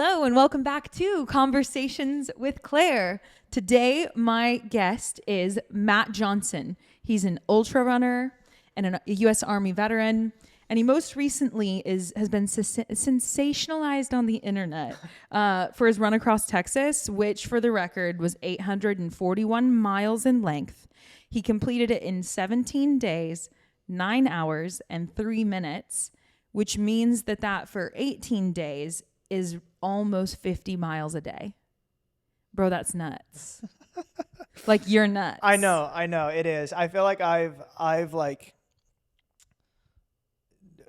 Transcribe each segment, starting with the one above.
Hello and welcome back to Conversations with Claire. Today, my guest is Matt Johnson. He's an ultra runner and a U.S. Army veteran, and he most recently has been sensationalized on the internet for his run across Texas, which, for the record, was 841 miles in length. He completed it in 17 days, 9 hours, and 3 minutes, which means that for 18 days is almost 50 miles a day. Bro, that's nuts. Like, you're nuts. I know it is. I feel like I've like,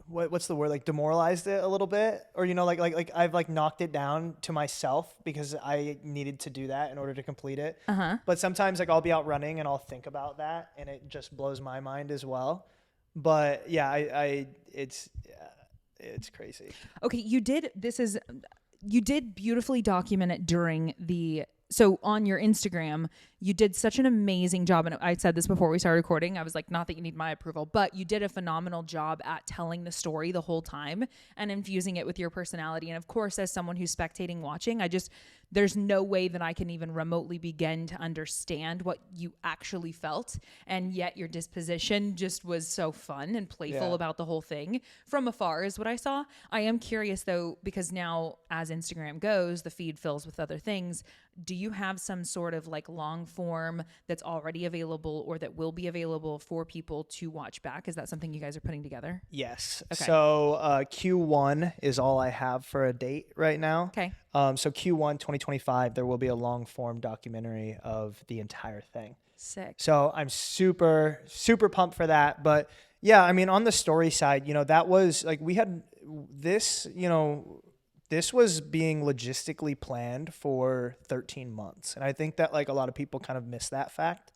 what's the word? Like demoralized it a little bit, or, like I've like knocked it down to myself because I needed to do that in order to complete it. But sometimes like I'll be out running and I'll think about that and it just blows my mind as well. But yeah, it's crazy. Okay, you did beautifully document it during so on your Instagram, you did such an amazing job. And I said this before we started recording. I was like, not that you need my approval, but you did a phenomenal job at telling the story the whole time and infusing it with your personality. And of course, as someone who's spectating, watching, there's no way that I can even remotely begin to understand what you actually felt. And yet your disposition just was so fun and playful about the whole thing. From afar is what I saw. I am curious though, because now as Instagram goes, the feed fills with other things. Do you have some sort of like long form that's already available or that will be available for people to watch back? Is that something you guys are putting together? Yes. Okay. So Q1 is all I have for a date right now. Okay. So Q1 2025, there will be a long form documentary of the entire thing. Sick. So I'm super, super pumped for that. But yeah, I mean, on the story side, that was like, we had this, this was being logistically planned for 13 months. And I think that like a lot of people kind of miss that fact.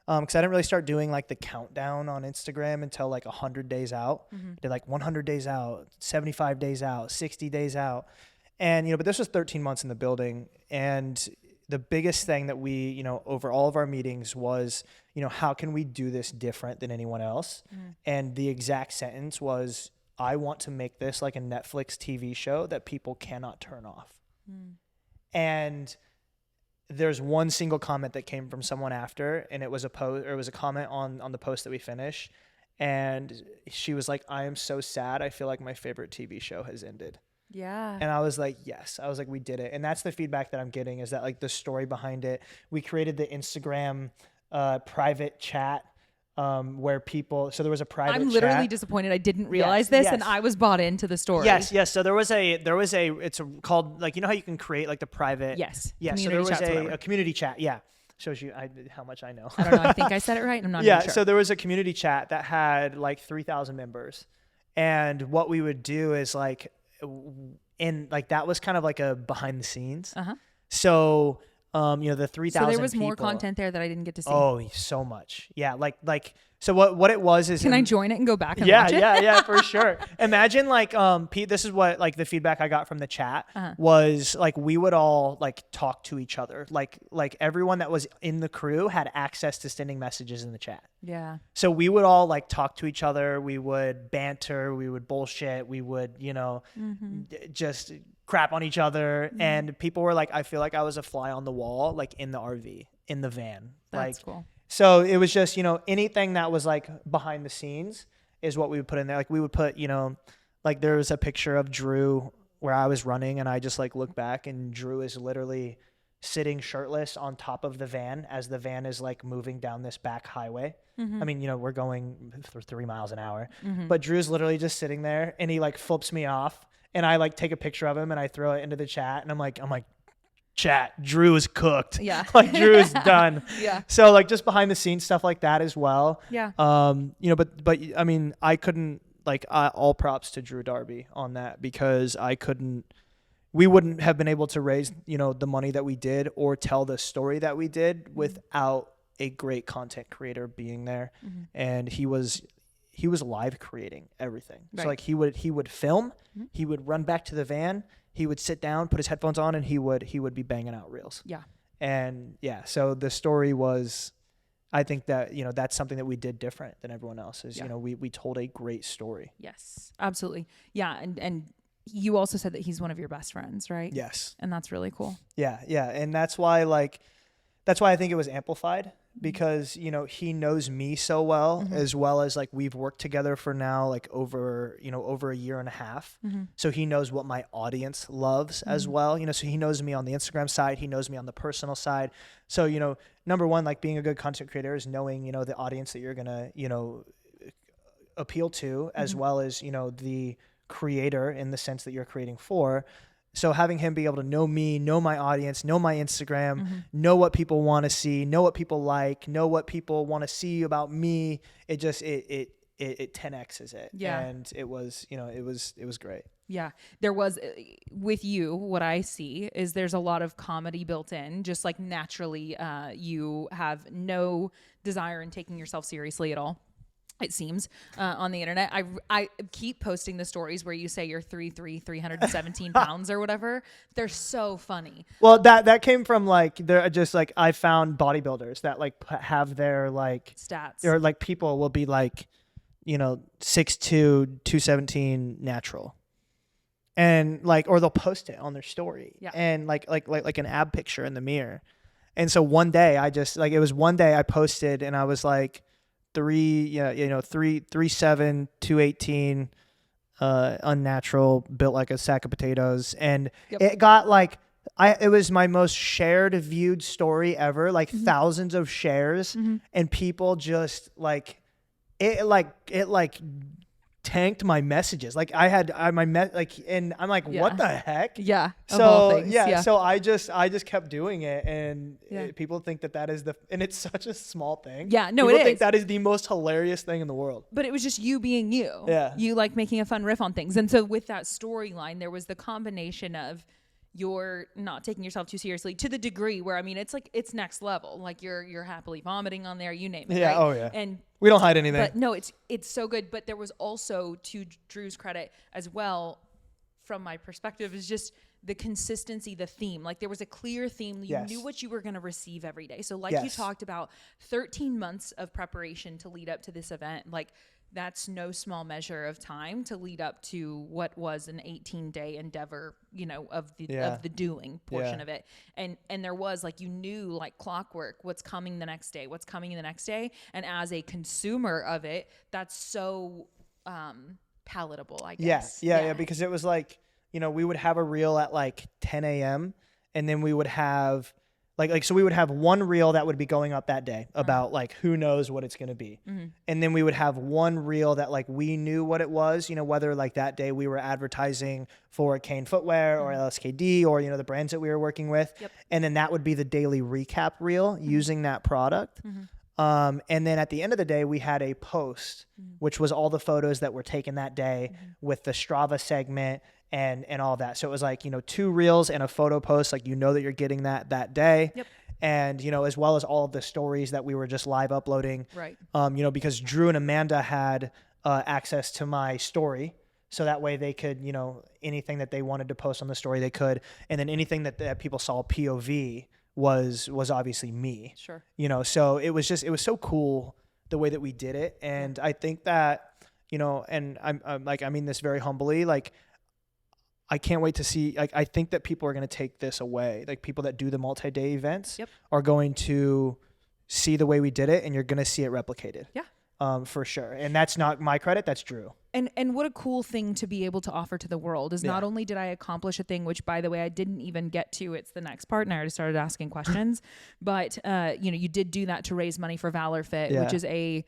Because I didn't really start doing like the countdown on Instagram until like 100 days out. Did like 100 days out, 75 days out, 60 days out. And, but this was 13 months in the building. And the biggest thing that we, over all of our meetings was, how can we do this different than anyone else? And the exact sentence was, I want to make this like a Netflix TV show that people cannot turn off. And there's one single comment that came from someone after, and it was a comment on the post that we finished. And she was like, I am so sad. I feel like my favorite TV show has ended. Yeah. And I was like, yes. I was like, we did it. And that's the feedback that I'm getting, is that like the story behind it. We created the Instagram private chat where people, so there was a private chat. I'm literally disappointed I didn't realize this, and I was bought into the story. Yes. So there was it's called, like, how you can create like the private. Yes. So there was a community chat. Yeah. Shows you how much I know. I don't know. I think I said it right. I'm not even sure. So there was a community chat that had like 3,000 members. And what we would do is like, that was kind of like a behind the scenes. So, the 3,000 So there was people, more content there that I didn't get to see. Oh, so much. Yeah. So what it was is, can I join it and go back and watch it? Yeah, for sure. Imagine like, Pete, this is what like the feedback I got from the chat was like, we would all like talk to each other. Like everyone that was in the crew had access to sending messages in the chat. Yeah. So we would all like talk to each other. We would banter. We would bullshit. We would, just crap on each other. And people were like, I feel like I was a fly on the wall, like in the RV, in the van. That's cool. So it was just, anything that was like behind the scenes is what we would put in there. Like we would put, like there was a picture of Drew where I was running, and I just like look back, and Drew is literally sitting shirtless on top of the van as the van is like moving down this back highway. I mean, we're going for 3 miles an hour, but Drew's literally just sitting there, and he like flips me off, and I like take a picture of him and I throw it into the chat, and I'm like, chat, Drew is cooked. Yeah. Like Drew is done. Yeah. So like just behind the scenes stuff like that as well. Yeah. But I mean, I couldn't all props to Drew Darby on that, because we wouldn't have been able to raise, the money that we did or tell the story that we did without a great content creator being there. And he was live creating everything. Right. So like he would film, he would run back to the van, he would sit down, put his headphones on, and he would be banging out reels. Yeah. And yeah, so the story was, I think that, that's something that we did different than everyone else is, we told a great story. Yes, absolutely. Yeah. And you also said that he's one of your best friends, right? Yes. And that's really cool. Yeah. Yeah. And that's why I think it was amplified, because, you know, he knows me so well, as well as like we've worked together for now like over a year and a half. So he knows what my audience loves as well, you know, so he knows me on the Instagram side, he knows me on the personal side. So, you know, number one, like being a good content creator is knowing, you know, the audience that you're going to, you know, appeal to, as well as, you know, the creator in the sense that you're creating for. So having him be able to know me, know my audience, know my Instagram, know what people want to see, know what people like, know what people want to see about me, it 10x's it. Yeah. And it was, you know, it was great. Yeah. There was, with you, what I see is there's a lot of comedy built in, just like naturally, you have no desire in taking yourself seriously at all. It seems on the internet. I keep posting the stories where you say you're 317 pounds or whatever. They're so funny. Well, that came from like, they're just like, I found bodybuilders that like have their like stats, or like people will be like, you know, 6'2", 217 natural. And like, or they'll post it on their story, and like an ab picture in the mirror. And so one day it was one day I posted and I was like, 3'7", 218, unnatural, built like a sack of potatoes. And it got like, it was my most shared, viewed story ever, like thousands of shares, and people just like, it tanked my messages. Like and I'm like, what the heck? Yeah. So so I just kept doing it, and people think that is and it's such a small thing. Yeah, no, people it think is. that is the most hilarious thing in the world. But it was just you being you. Yeah. You like making a fun riff on things. And so with that storyline, there was the combination of you're not taking yourself too seriously to the degree where, I mean, it's like, it's next level. Like you're happily vomiting on there, you name it. Yeah. Right? Oh yeah. And we don't hide anything. But no, it's so good. But there was also, to Drew's credit as well, from my perspective, is just the consistency, the theme. Like there was a clear theme. You knew what you were going to receive every day. So like you talked about 13 months of preparation to lead up to this event, like that's no small measure of time to lead up to what was an 18-day endeavor, you know, of the doing portion of it. And there was, like, you knew like clockwork, what's coming the next day. And as a consumer of it, that's so palatable, I guess. Yeah. Because it was like, you know, we would have a reel at like 10 a.m. and then we would have so we would have one reel that would be going up that day about like who knows what it's going to be. And then we would have one reel that like we knew what it was, you know, whether like that day we were advertising for Kane Footwear or LSKD or, you know, the brands that we were working with. And then that would be the daily recap reel using that product. And then at the end of the day, we had a post, which was all the photos that were taken that day with the Strava segment and all that. So it was like, you know, 2 reels and a photo post, like, you know that you're getting that day. And, you know, as well as all of the stories that we were just live uploading. Right. You know, because Drew and Amanda had access to my story. So that way they could, you know, anything that they wanted to post on the story, they could. And then anything that people saw POV was obviously me. Sure. You know, so it was so cool the way that we did it. And I think that, you know, and I'm like, I mean this very humbly, like, I can't wait to see, like, I think that people are going to take this away. Like, people that do the multi-day events are going to see the way we did it, and you're going to see it replicated. Yeah. For sure. And that's not my credit, that's Drew. And what a cool thing to be able to offer to the world is not only did I accomplish a thing, which, by the way, I didn't even get to, it's the next part, and I already started asking questions, but, you know, you did do that to raise money for Valor Fit, which is a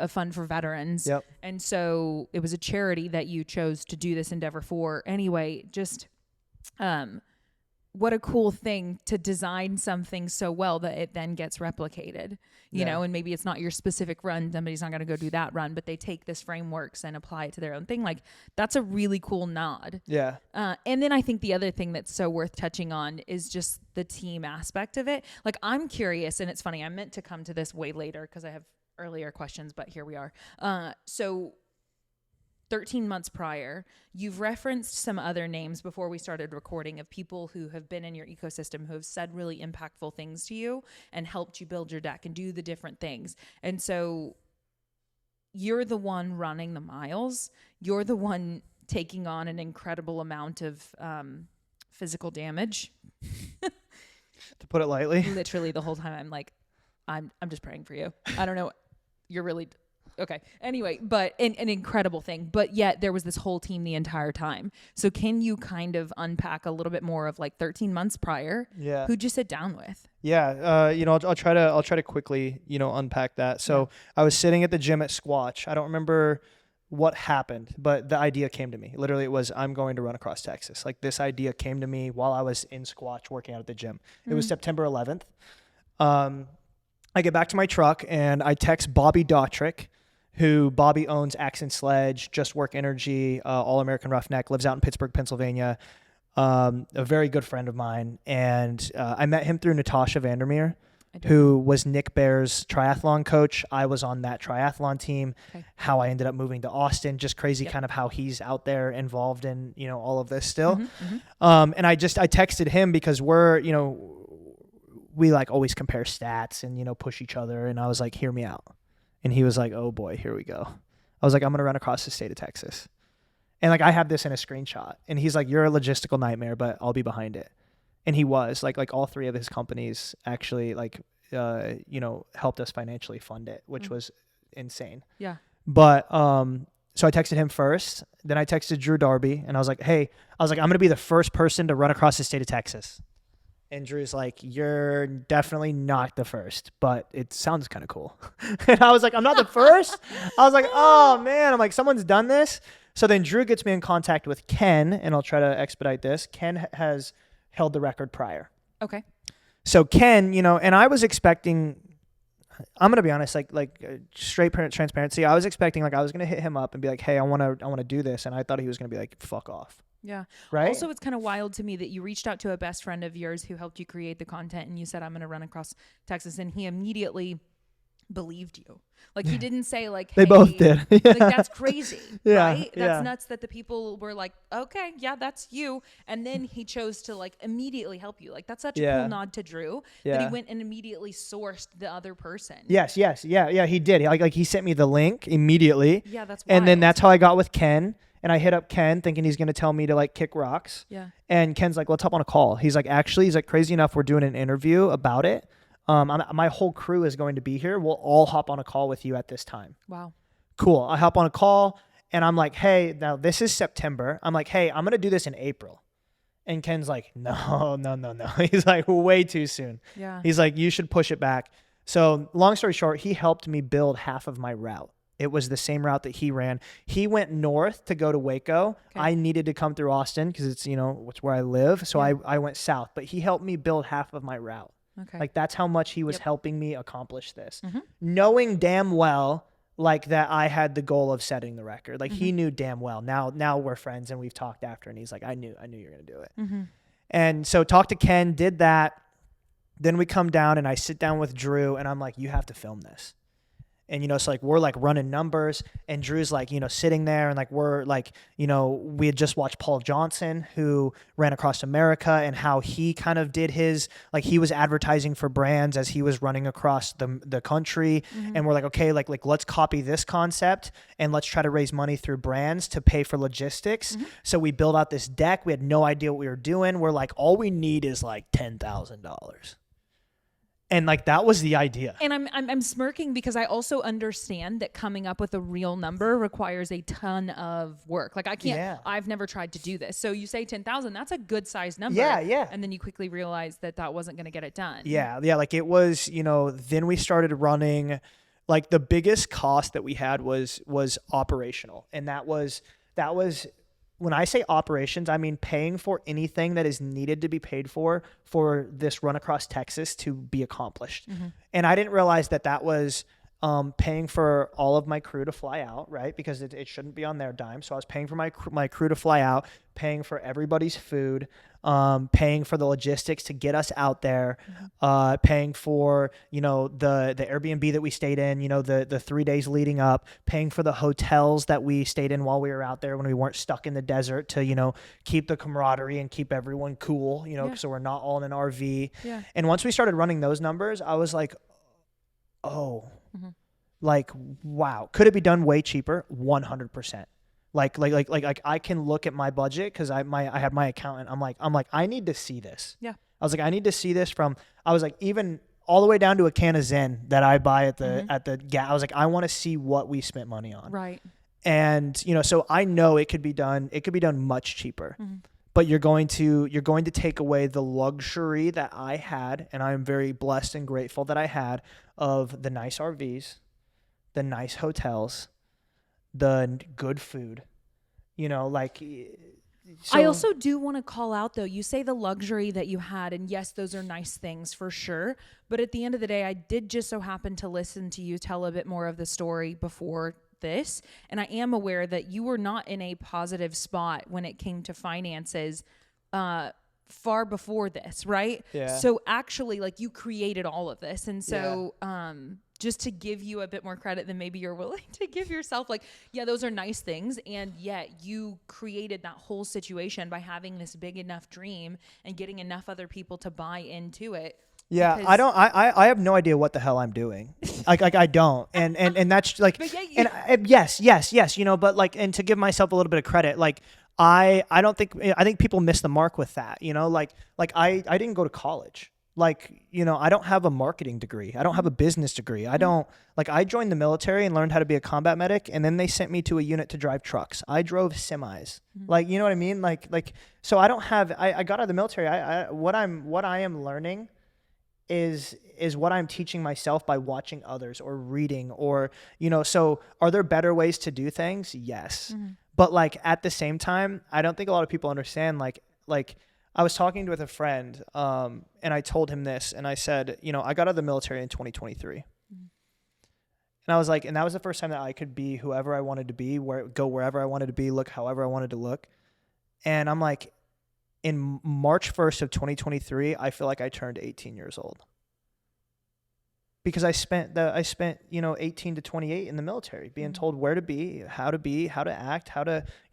fund for veterans. And so it was a charity that you chose to do this endeavor for. Anyway, just, what a cool thing to design something so well that it then gets replicated, you know, and maybe it's not your specific run. Somebody's not going to go do that run, but they take this frameworks and apply it to their own thing. Like, that's a really cool nod. Yeah. And then I think the other thing that's so worth touching on is just the team aspect of it. Like, I'm curious, and it's funny, I meant to come to this way later because I have earlier questions, but here we are. So 13 months prior, you've referenced some other names before we started recording of people who have been in your ecosystem who have said really impactful things to you and helped you build your deck and do the different things. And so you're the one running the miles. You're the one taking on an incredible amount of physical damage. To put it lightly. Literally the whole time I'm like, I'm just praying for you. I don't know. You're really okay. Anyway, but an incredible thing. But yet there was this whole team the entire time. So can you kind of unpack a little bit more of like 13 months prior? Yeah. Who'd you sit down with? Yeah. I'll try to quickly, unpack that. So I was sitting at the gym at Squatch. I don't remember what happened, but the idea came to me. Literally, it was, I'm going to run across Texas. Like, this idea came to me while I was in Squatch working out at the gym. It was September 11th. I get back to my truck and I text Bobby Dautrick, who Bobby owns Axe and Sledge, Just Work Energy, All American Roughneck, lives out in Pittsburgh, Pennsylvania. A very good friend of mine. And I met him through Natasha Vandermeer, who was Nick Bear's triathlon coach. I was on that triathlon team. Okay. How I ended up moving to Austin, just crazy kind of how he's out there involved in, all of this still. And I texted him because we like always compare stats and, push each other. And I was like, hear me out. And he was like, oh boy, here we go. I was like, I'm going to run across the state of Texas. And like, I have this in a screenshot and he's like, you're a logistical nightmare, but I'll be behind it. And he was like all three of his companies actually helped us financially fund it, which was insane. Yeah. But, so I texted him first, then I texted Drew Darby and I was like, I'm going to be the first person to run across the state of Texas. And Drew's like, you're definitely not the first, but it sounds kind of cool. And I was like, I'm not the first. I was like, oh man, I'm like, someone's done this. So then Drew gets me in contact with Ken and I'll try to expedite this. Ken has held the record prior. Okay. So Ken, and I was expecting, I'm going to be honest, like straight transparency. I was expecting I was going to hit him up and be like, hey, I want to do this. And I thought he was going to be like, fuck off. Yeah. Right. Also, it's kind of wild to me that you reached out to a best friend of yours who helped you create the content and you said, I'm going to run across Texas. And he immediately believed you. Like, he didn't say like, hey, they both did. Like, that's crazy. Right. That's nuts that the people were like, okay, yeah, that's you. And then he chose to like immediately help you. Like, that's such a cool nod to Drew that he went and immediately sourced the other person. Yes. Yeah, he did. Like he sent me the link immediately. Yeah, that's wild. And then that's how I got with Ken. And I hit up Ken thinking he's going to tell me to like kick rocks. Yeah. And Ken's like, let's hop on a call. He's like, crazy enough, we're doing an interview about it. My whole crew is going to be here. We'll all hop on a call with you at this time. Wow. Cool. I hop on a call and I'm like, hey, now this is September. I'm like, hey, I'm going to do this in April. And Ken's like, no. He's like, way too soon. Yeah. He's like, you should push it back. So long story short, he helped me build half of my route. It was the same route that he ran. He went north to go to Waco. Okay. I needed to come through Austin because it's, it's where I live. So I went south, but he helped me build half of my route. Okay. Like, that's how much he was helping me accomplish this. Knowing damn well, like, that I had the goal of setting the record. Like, he knew damn well. Now we're friends and we've talked after and he's like, I knew you're going to do it. And so talked to Ken, did that. Then we come down and I sit down with Drew and I'm like, you have to film this. And, it's like, we're like running numbers and Drew's like, sitting there and like, we're like, we had just watched Paul Johnson who ran across America and how he kind of did his, like, he was advertising for brands as he was running across the country. And we're like, okay, like, let's copy this concept and let's try to raise money through brands to pay for logistics. So we built out this deck. We had no idea what we were doing. We're like, all we need is like $10,000. And like, that was the idea. And I'm smirking because I also understand that coming up with a real number requires a ton of work. Like, I can't, I've never tried to do this. So you say 10,000, that's a good size number. Yeah. And then you quickly realize that wasn't going to get it done. Yeah. Like, it was, then we started running, like, the biggest cost that we had was operational. And that was, when I say operations, I mean paying for anything that is needed to be paid for this run across Texas to be accomplished. And I didn't realize that was paying for all of my crew to fly out, right? Because it shouldn't be on their dime. So I was paying for my crew to fly out, paying for everybody's food, paying for the logistics to get us out there, paying for, the Airbnb that we stayed in, the 3 days leading up, paying for the hotels that we stayed in while we were out there when we weren't stuck in the desert to, keep the camaraderie and keep everyone cool, so we're not all in an RV. Yeah. And once we started running those numbers, I was like, oh, like, wow. Could it be done way cheaper? 100%. Like I can look at my budget because I had my accountant. I'm like, I need to see this. Yeah. I was like, I need to see this I was like, even all the way down to a can of Zen that I buy at the gas. I was like, I want to see what we spent money on. Right. And, so I know it could be done much cheaper, but you're going to take away the luxury that I had. And I'm very blessed and grateful that I had of the nice RVs, the nice hotels, the good food, so, I also do want to call out, though, you say the luxury that you had, and yes, those are nice things for sure. But at the end of the day, I did just so happen to listen to you tell a bit more of the story before this. And I am aware that you were not in a positive spot when it came to finances far before this, right? Yeah. So actually, like, you created all of this. And so just to give you a bit more credit than maybe you're willing to give yourself, like, yeah, those are nice things. And yet you created that whole situation by having this big enough dream and getting enough other people to buy into it. Yeah, I have no idea what the hell I'm doing. like I don't. And that's like, yes, but like, and to give myself a little bit of credit, like, I think people miss the mark with that, like I didn't go to college. Like, I don't have a marketing degree. I don't have a business degree. I joined the military and learned how to be a combat medic. And then they sent me to a unit to drive trucks. I drove semis. Like, you know what I mean? Like, so I don't have, I got out of the military. What I am learning is what I'm teaching myself by watching others or reading or, so are there better ways to do things? Yes. But like, at the same time, I don't think a lot of people understand, like I was talking with a friend, and I told him this, and I said, I got out of the military in 2023. And I was like, and that was the first time that I could be whoever I wanted to be, go wherever I wanted to be, look however I wanted to look. And I'm like, in March 1st of 2023, I feel like I turned 18 years old. Because I spent 18 to 28 in the military being told where to be, how to act,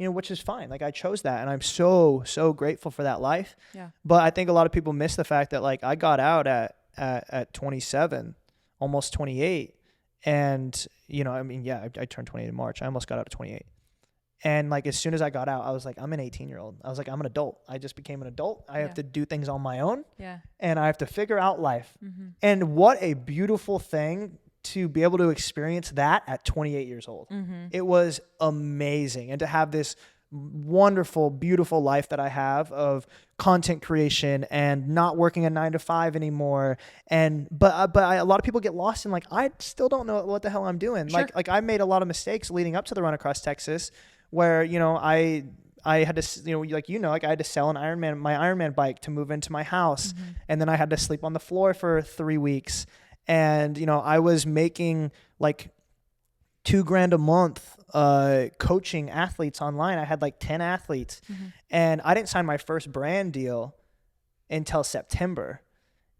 which is fine. Like, I chose that, and I'm so grateful for that life. Yeah. But I think a lot of people miss the fact that, like, I got out at 27, almost 28, and I turned 28 in March. I almost got out at 28. And like, as soon as I got out, I was like, I'm an 18-year-old. I was like, I'm an adult. I just became an adult. I have to do things on my own. Yeah. And I have to figure out life. And what a beautiful thing to be able to experience that at 28 years old. It was amazing. And to have this wonderful, beautiful life that I have of content creation and not working a 9 to 5 anymore. But a lot of people get lost in, like, I still don't know what the hell I'm doing. Sure. Like I made a lot of mistakes leading up to the run across Texas, where, I had to, I had to sell my Ironman bike to move into my house. And then I had to sleep on the floor for 3 weeks. And, I was making like $2,000 a month, coaching athletes online. I had like 10 athletes, and I didn't sign my first brand deal until September.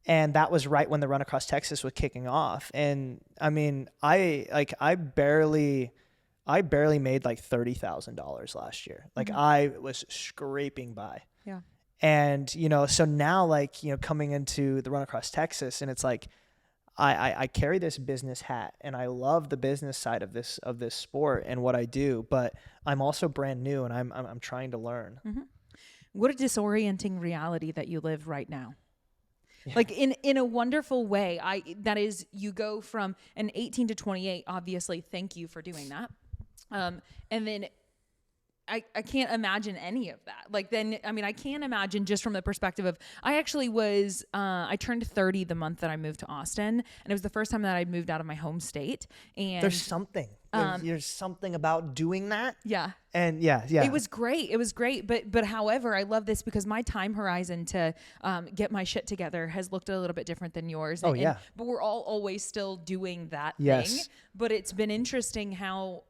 And that was right when the run across Texas was kicking off. And I mean, I barely made like $30,000 last year. Like, I was scraping by. Yeah. And, so now, like, coming into the run across Texas, and it's like, I carry this business hat, and I love the business side of this sport and what I do, but I'm also brand new, and I'm trying to learn. What a disorienting reality that you live right now. Yeah. Like, in a wonderful way. That is, you go from an 18 to 28, obviously, thank you for doing that. And then I can't imagine any of that. Like, then, I mean, I can't imagine just from the perspective of, I actually was, I turned 30 the month that I moved to Austin, and it was the first time that I'd moved out of my home state. And there's something about doing that. Yeah. And yeah. It was great. But however, I love this because my time horizon to get my shit together has looked a little bit different than yours. But we're all always still doing that thing. But it's been interesting how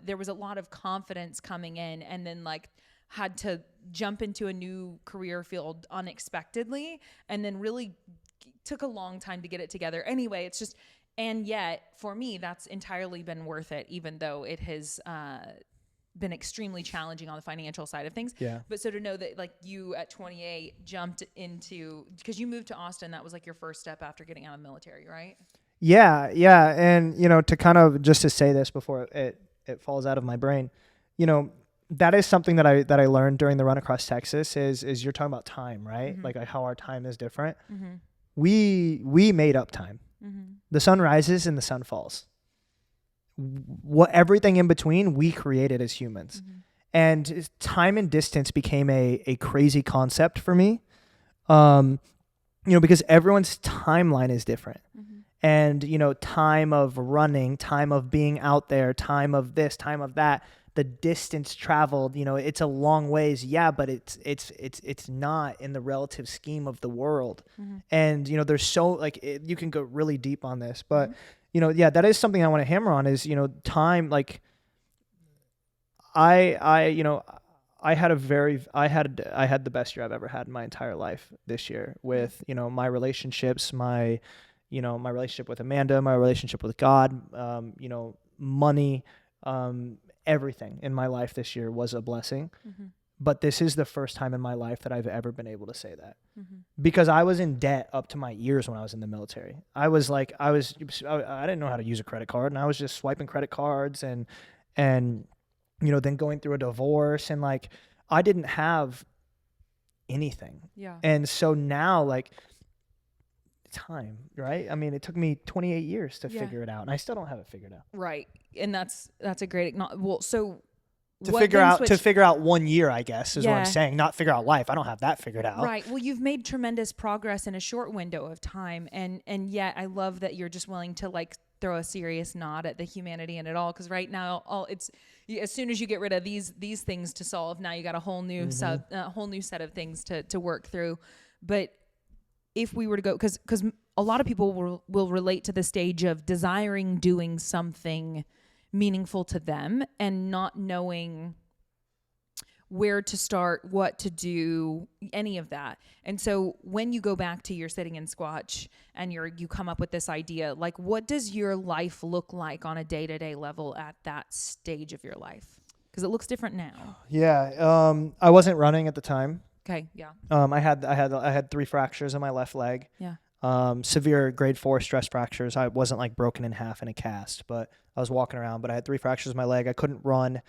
there was a lot of confidence coming in, and then like had to jump into a new career field unexpectedly, and then really took a long time to get it together. Anyway, it's just, and yet for me, that's entirely been worth it, even though it has been extremely challenging on the financial side of things. Yeah. But so to know that, like, you at 28 jumped into, because you moved to Austin, that was like your first step after getting out of the military, right? Yeah. And, to kind of, just to say this before it falls out of my brain, that is something that I learned during the run across Texas is you're talking about time, right? Mm-hmm. Like how our time is different. Mm-hmm. We made up time. Mm-hmm. The sun rises and the sun falls. What everything in between we created as humans. Mm-hmm. And time and distance became a crazy concept for me. Because everyone's timeline is different. Mm-hmm. And, time of running, time of being out there, time of this, time of that, the distance traveled, it's a long ways. Yeah, but it's not in the relative scheme of the world. Mm-hmm. And, there's so you can go really deep on this, but, Mm-hmm. that is something I want to hammer on is, time, like I had the best year I've ever had in my entire life this year with, my relationships, my relationship with Amanda, my relationship with God, money, everything in my life this year was a blessing. Mm-hmm. But this is the first time in my life that I've ever been able to say that, Mm-hmm. because I was in debt up to my ears when I was in the military. I didn't know how to use a credit card, and I was just swiping credit cards and then going through a divorce, and I didn't have anything. Yeah. And so now time, right? I mean, it took me 28 years to figure it out, and I still don't have it figured out. Right. And that's a great, so to figure out 1 year, I guess, is what I'm saying. Not figure out life. I don't have that figured out. Right. Well, you've made tremendous progress in a short window of time. And yet I love that you're just willing to throw a serious nod at the humanity in it all. Cause right now as soon as you get rid of these things to solve, now you got a whole new whole new set of things to work through. But if we were to go, cause a lot of people will relate to the stage of desiring doing something meaningful to them and not knowing where to start, what to do, any of that. And so when you go back to your sitting in Squatch and you come up with this idea, what does your life look like on a day-to-day level at that stage of your life? Because it looks different now. Yeah. I wasn't running at the time. Okay. Yeah. I had 3 fractures in my left leg. Yeah. Severe grade 4 stress fractures. I wasn't broken in half in a cast, but I was walking around, but I had 3 fractures in my leg. I couldn't run.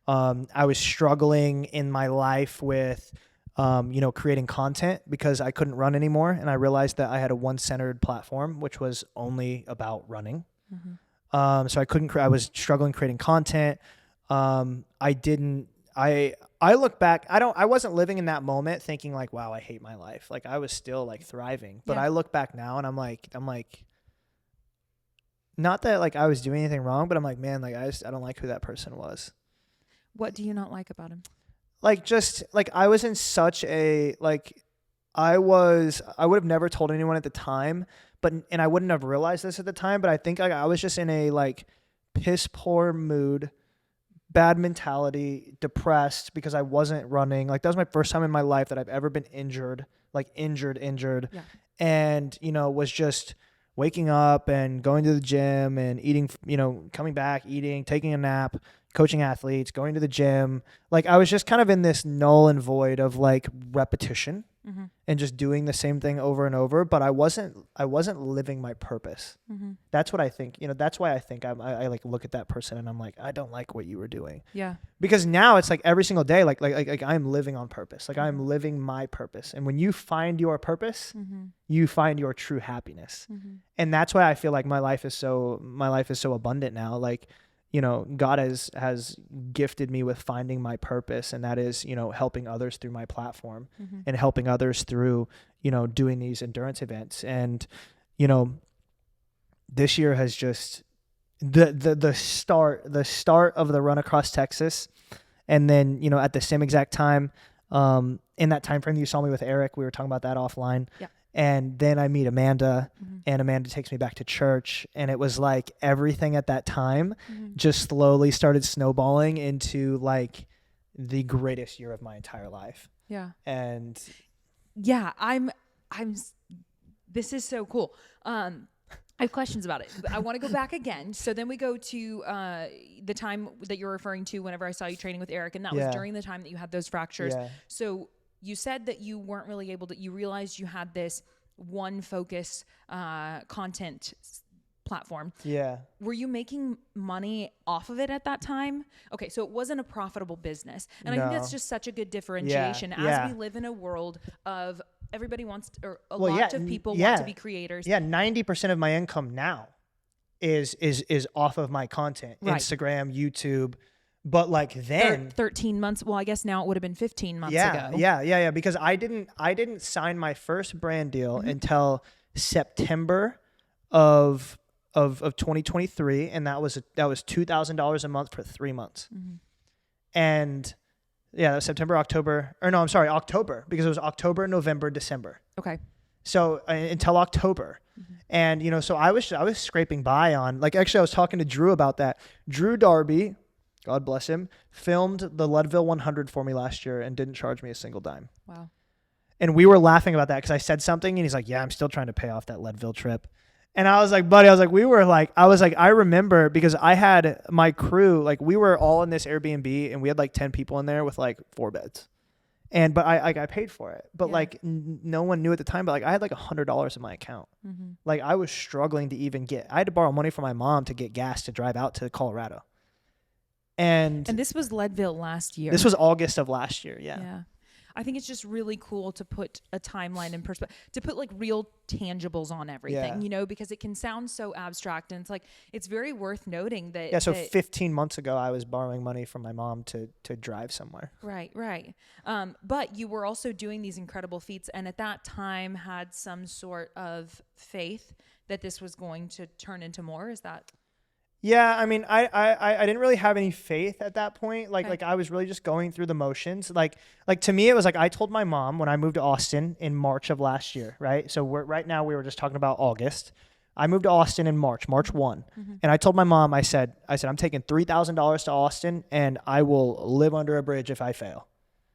I was struggling in my life with, creating content because I couldn't run anymore. And I realized that I had a one-centered platform, which was only about running. Mm-hmm. So I was struggling creating content. I look back, I wasn't living in that moment thinking wow, I hate my life. I was still thriving, but I look back now and I'm like, not that I was doing anything wrong, but I'm like, man, I don't like who that person was. What do you not like about him? I was in such a, I would have never told anyone at the time, and I wouldn't have realized this at the time, but I think I was just in a piss poor mood, bad mentality, depressed because I wasn't running. That was my first time in my life that I've ever been injured. Yeah. And, was just waking up and going to the gym and eating, coming back, eating, taking a nap, coaching athletes, going to the gym. I was just kind of in this null and void of repetition. Mm-hmm. And just doing the same thing over and over, but I wasn't living my purpose. Mm-hmm. That's what I think. That's why I think I look at that person and I'm like, I don't like what you were doing. Yeah. Because now it's every single day, I'm living on purpose. Mm-hmm. I'm living my purpose. And when you find your purpose, mm-hmm. you find your true happiness. Mm-hmm. And that's why I feel my life is so abundant now. God has gifted me with finding my purpose, and that is, helping others through my platform, mm-hmm. and helping others through, doing these endurance events. And, this year has just the start of the run across Texas. And then, at the same exact time, in that time frame you saw me with Eric, we were talking about that offline. Yeah. And then I meet Amanda, mm-hmm. and Amanda takes me back to church. And it was everything at that time, mm-hmm. just slowly started snowballing into the greatest year of my entire life. Yeah. And yeah, this is so cool. I have questions about it. I want to go back again. So then we go to the time that you're referring to whenever I saw you training with Eric, and that was during the time that you had those fractures. Yeah. So you said that you weren't really able to, you realized you had this one focus content platform. Yeah. Were you making money off of it at that time? Okay, so it wasn't a profitable business. And I think that's No. just such a good differentiation as Yeah. we live in a world of everybody wants to, or a Well, lot of people want to be creators. Yeah, 90% of my income now is off of my content. Right. Instagram, YouTube. But like then 13 months. Well, I guess now it would have been 15 months ago. Yeah. Because I didn't sign my first brand deal until September of 2023, and that was $2,000 a month for 3 months. And yeah, that was October, because it was October, November, December. Okay. So until October. And you know, so I was scraping by on, like, actually I was talking to Drew about that. Drew Darby, God bless him, filmed the Leadville 100 for me last year and didn't charge me a single dime. Wow. And we were laughing about that because I said something and he's like, yeah, I'm still trying to pay off that Leadville trip. And I was like, buddy, I remember because I had my crew, like we were all in this Airbnb and we had like 10 people in there with like 4 beds. But I paid for it. But like no one knew at the time, but like I had like $100 in my account. Like I was struggling to even I had to borrow money from my mom to get gas to drive out to Colorado. And this was Leadville last year. This was August of last year. Yeah. I think it's just really cool to put a timeline in perspective, to put like real tangibles on everything, you know, because it can sound so abstract, and it's like, it's very worth noting that. Yeah. So 15 months ago, I was borrowing money from my mom to drive somewhere. Right. But you were also doing these incredible feats, and at that time had some sort of faith that this was going to turn into more. Is that? Yeah, I mean, I didn't really have any faith at that point. Like I was really just going through the motions. Like to me, it was like I told my mom when I moved to Austin in March of last year, right? So right now we were just talking about August. I moved to Austin in March 1. And I told my mom, I said, I'm taking $3,000 to Austin and I will live under a bridge if I fail.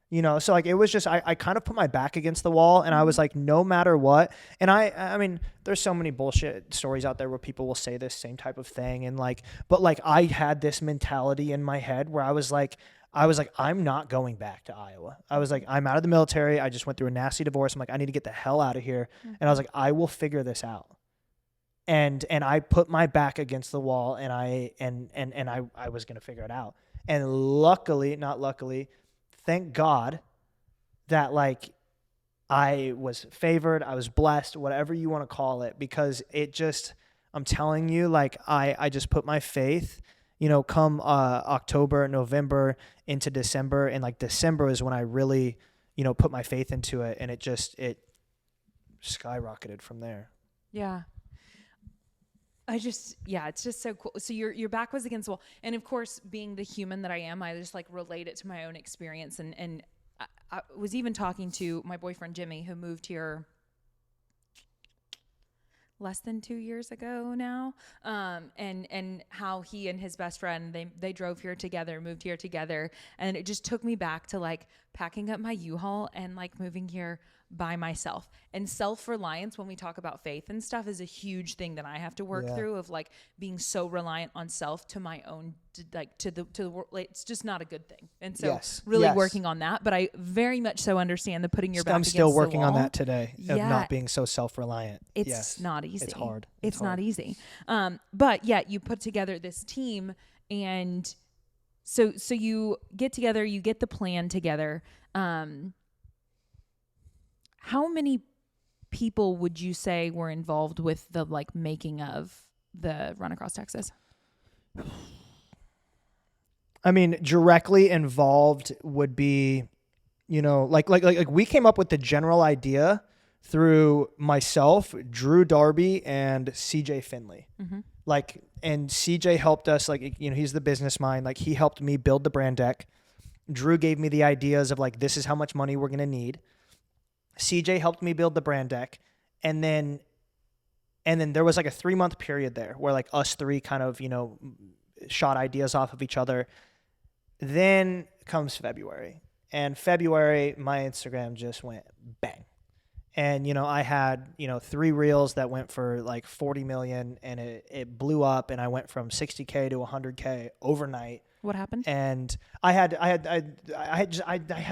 You know, so like it was just I kind of put my back against the wall and I was like, no matter what. And I mean, there's so many bullshit stories out there where people will say this same type of thing, and like, but like I had this mentality in my head where I was like, I'm not going back to Iowa. I was like, I'm out of the military. I just went through a nasty divorce. I'm like, I need to get the hell out of here. And I was like, I will figure this out. And I put my back against the wall and I was going to figure it out. And luckily, thank God that like I was favored, I was blessed, whatever you want to call it, because it just, I'm telling you, like I just put my faith, you know, come October, November into December, and like December is when I really, you know, put my faith into it, and it skyrocketed from there. Yeah. It's just so cool. So your back was against the wall. And of course, being the human that I am, I just like relate it to my own experience. And I was even talking to my boyfriend, Jimmy, who moved here less than 2 years ago now. And how he and his best friend, they drove here together, moved here together. And it just took me back to like packing up my U-Haul and like moving here by myself. And self-reliance, when we talk about faith and stuff, is a huge thing that I have to work through, of like being so reliant on self to my own, to the world. Like, it's just not a good thing. And so working on that, but I very much so understand the putting your back against the wall. I'm still working on that today, of not being so self-reliant. It's not easy. It's hard. It's not easy. But yeah, you put together this team, and so you get together, you get the plan together. How many people would you say were involved with the like making of the Run Across Texas? I mean, directly involved would be, you know, like we came up with the general idea through myself, Drew Darby, and CJ Finley. Like, and CJ helped us, like, you know, he's the business mind. Like, he helped me build the brand deck. Drew gave me the ideas of like, this is how much money we're going to need. CJ helped me build the brand deck. And then there was like a 3-month period there where like us three kind of, you know, shot ideas off of each other. Then comes February. And February, my Instagram just went bang. And, you know, I had, you know, 3 reels that went for like 40 million, and it blew up, and I went from 60K to 100K overnight. What happened? And I had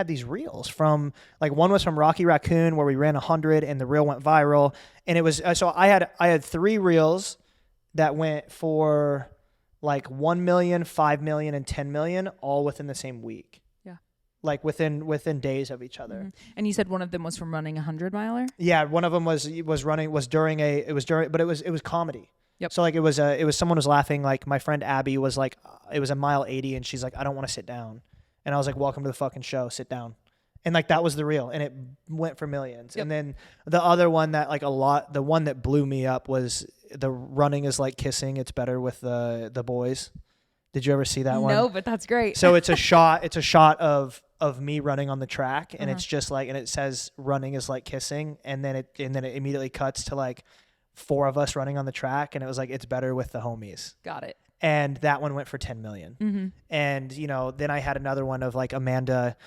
these reels from, like, one was from Rocky Raccoon where we ran 100 and the reel went viral. And it was, so I had 3 reels that went for like 1 million, 5 million, and 10 million, all within the same week. Yeah. Like within days of each other. Mm-hmm. And you said one of them was from running 100-miler? Yeah, one of them was during, but it was comedy. Yep. So like it was someone was laughing. Like my friend Abby was like, it was a mile 80, and she's like, I don't want to sit down, and I was like, welcome to the fucking show, sit down. And like that was the reel, and it went for millions. Yep. And then the other one that the one that blew me up was the running is like kissing. It's better with the boys. Did you ever see that one? No, but that's great. So it's a shot. It's a shot of me running on the track, and Uh-huh. it's just like, and it says running is like kissing, and then it immediately cuts to like 4 of us running on the track, and it was like, it's better with the homies. Got it. And that one went for 10 million. Mm-hmm. And then I had another one of like Amanda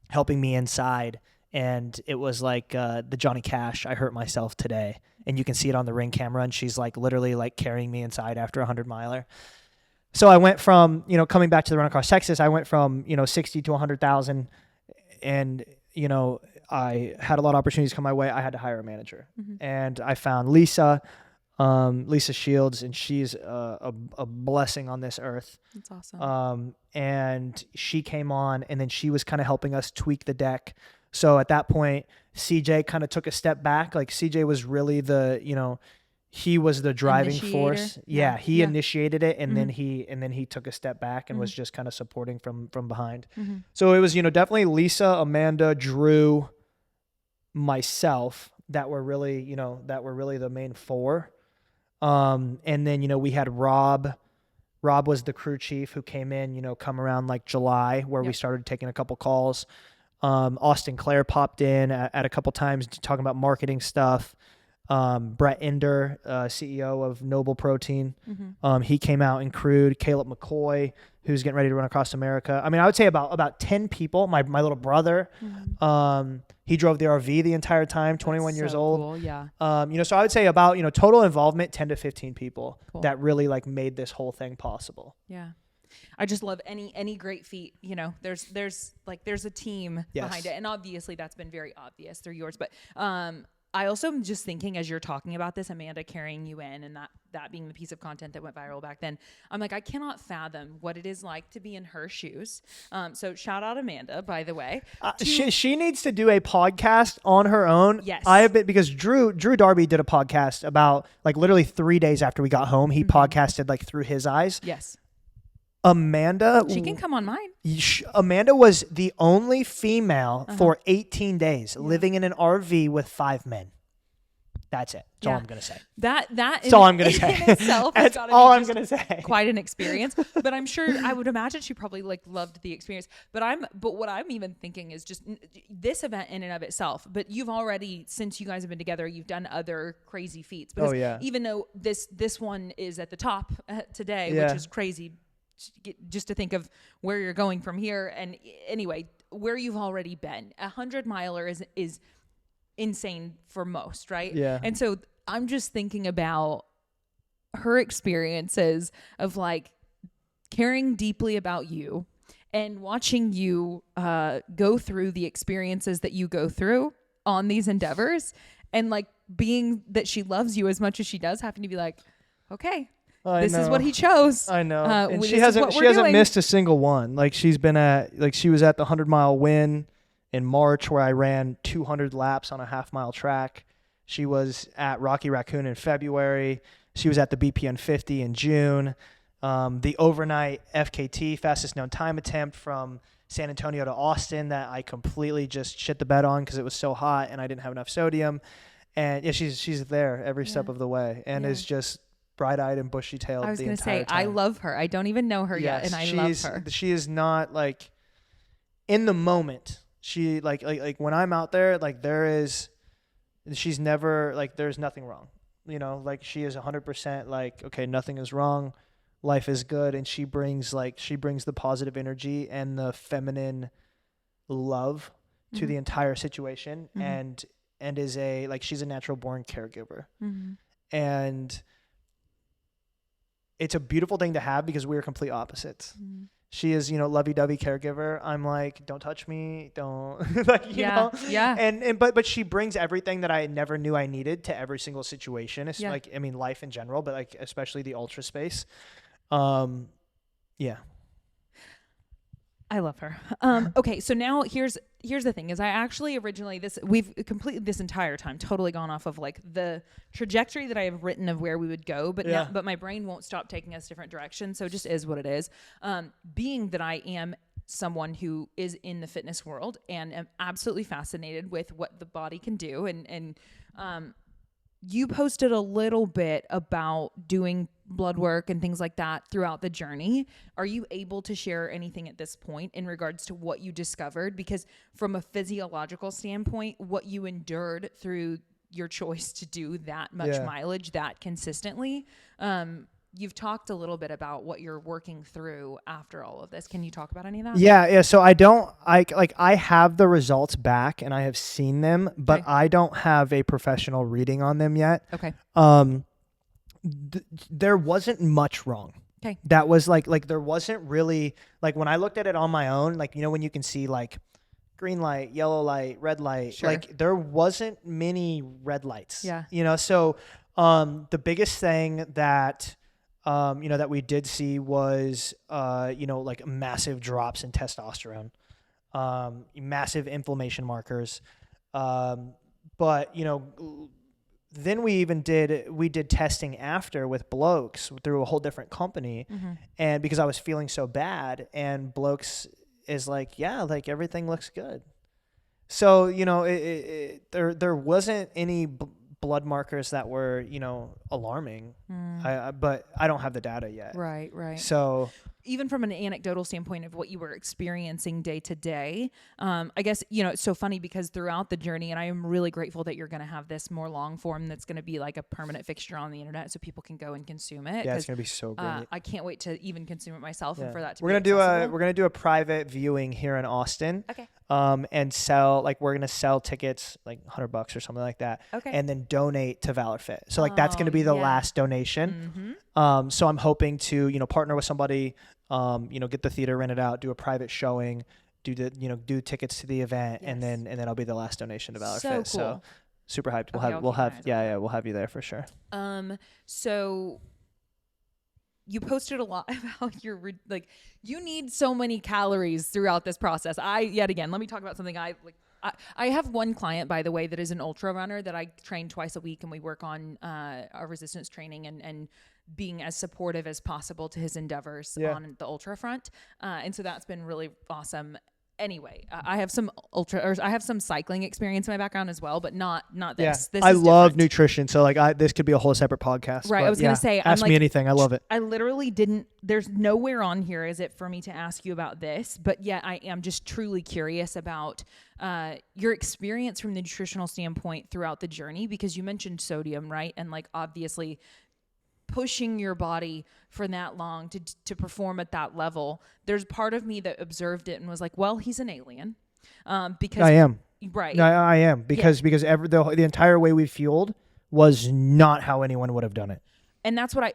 helping me inside, and it was like the Johnny Cash, I hurt myself today, and you can see it on the ring camera, and she's like literally like carrying me inside after 100-miler. So I went from coming back to the run across Texas, I went from 60 to 100,000, and I had a lot of opportunities come my way. I had to hire a manager, and I found Lisa Shields, and she's a blessing on this earth. That's awesome. And she came on, and then she was kind of helping us tweak the deck. So at that point, CJ kind of took a step back. Like CJ was really he was the driving force. Yeah, he initiated it, and then he took a step back and was just kind of supporting from behind. Mm-hmm. So it was definitely Lisa, Amanda, Drew, myself that were really the main 4. And then we had Rob. Rob was the crew chief who came in, come around like July, where we started taking a couple calls. Austin Clare popped in at a couple times talking about marketing stuff. Brett Ender, CEO of Noble Protein, he came out and crewed. Caleb McCoy, who's getting ready to run across America. I mean, I would say about 10 people. My little brother, he drove the RV the entire time, 21 years old. Cool, yeah. So I would say about, total involvement, 10 to 15 people that really like made this whole thing possible. Yeah. I just love any great feat. There's a team behind it. And obviously that's been very obvious through yours, but, I also am just thinking as you're talking about this, Amanda carrying you in and that being the piece of content that went viral back then, I'm like, I cannot fathom what it is like to be in her shoes. So shout out Amanda, by the way. She needs to do a podcast on her own. Yes. Because Drew Darby did a podcast about like literally 3 days after we got home. He podcasted like through his eyes. Yes. Amanda. She can come on mine. Amanda was the only female for 18 days living in an RV with 5 men. That's it. That's all I'm going to say. That's all I'm going to say. In itself, That's all I'm going to say. Quite an experience. But I'm sure, I would imagine she probably like loved the experience. But what I'm even thinking is just this event in and of itself. But you've already, since you guys have been together, you've done other crazy feats. Because even though this one is at the top today, which is crazy, just to think of where you're going from here. And anyway, where you've already been, 100-miler is insane for most, right? Yeah. And so I'm just thinking about her experiences of like caring deeply about you and watching you go through the experiences that you go through on these endeavors, and like being that she loves you as much as she does, having to be like, okay, this is what he chose. I know. And this she is hasn't what we're doing. missed a single one. Like she was at the 100-mile win in March, where I ran 200 laps on a half-mile track. She was at Rocky Raccoon in February. She was at the BPN 50 in June. The overnight FKT, fastest known time attempt from San Antonio to Austin, that I completely just shit the bed on because it was so hot and I didn't have enough sodium. And yeah, she's there every step of the way, and is just bright-eyed and bushy-tailed. I was going to say, I love her. I don't even know her yet, and I love her. She is not like in the moment. She like when I'm out there, like she's never like there's nothing wrong. Like she is 100% like, okay, nothing is wrong. Life is good. And she brings the positive energy and the feminine love to the entire situation. And is she's a natural born caregiver. And it's a beautiful thing to have because we are complete opposites. She is, lovey-dovey caregiver. I'm like, don't touch me, don't like, Yeah. And but she brings everything that I never knew I needed to every single situation. It's Yeah. like, I mean, life in general, but like especially the ultra space. Yeah. I love her. Okay, so now here's the thing: is I actually originally we've completely this entire time totally gone off of like the trajectory that I have written of where we would go, but but my brain won't stop taking us different directions, so it just is what it is. Being that I am someone who is in the fitness world and am absolutely fascinated with what the body can do, and you posted a little bit about doing blood work and things like that throughout the journey. Are you able to share anything at this point in regards to what you discovered? Because from a physiological standpoint, what you endured through your choice to do that much mileage that consistently, you've talked a little bit about what you're working through after all of this. Can you talk about any of that? Yeah. So I have the results back and I have seen them, but I don't have a professional reading on them yet. Okay. There wasn't much wrong. Okay. That was like there wasn't really, like when I looked at it on my own, like, when you can see like green light, yellow light, red light, Sure. like there wasn't many red lights. Yeah. So the biggest thing that that we did see was, like massive drops in testosterone, massive inflammation markers. But, then we did testing after with Blokes through a whole different company. Mm-hmm. And because I was feeling so bad, and Blokes is like, yeah, like everything looks good. So, there wasn't any blood markers that were, alarming. But I don't have the data yet. Right. So even from an anecdotal standpoint of what you were experiencing day to day, I guess, it's so funny because throughout the journey, and I am really grateful that you're going to have this more long form that's going to be like a permanent fixture on the internet so people can go and consume it. Yeah, it's going to be so great. I can't wait to even consume it myself and for that to we're be accessible. We're going to do a private viewing here in Austin. Okay. And sell, like, we're going to sell tickets like $100 or something like that. Okay. And then donate to Valor Fit. So like that's going to be the last donation. Mm-hmm. So I'm hoping to, partner with somebody, get the theater rented out, do a private showing, do tickets to the event, and then it'll be the last donation to Valor Fit. Cool. So super hyped. Okay, We'll have you there for sure. So you posted a lot about your, like, you need so many calories throughout this process. Yet again, let me talk about something I have one client, by the way, that is an ultra runner that I train twice a week, and we work on our resistance training and being as supportive as possible to his endeavors on the ultra front. And so that's been really awesome. Anyway, I have some cycling experience in my background as well, but not this. Yeah. This I is love different. nutrition. So like this could be a whole separate podcast. Right. I was going to say, ask me anything. I love it. I literally there's nowhere on here is it for me to ask you about this, but yet I am just truly curious about your experience from the nutritional standpoint throughout the journey, because you mentioned sodium, right? And like, obviously pushing your body for that long to perform at that level. There's part of me that observed it and was like, well, he's an alien. Because I am. Right. No, I am because the entire way we fueled was not how anyone would have done it. And that's what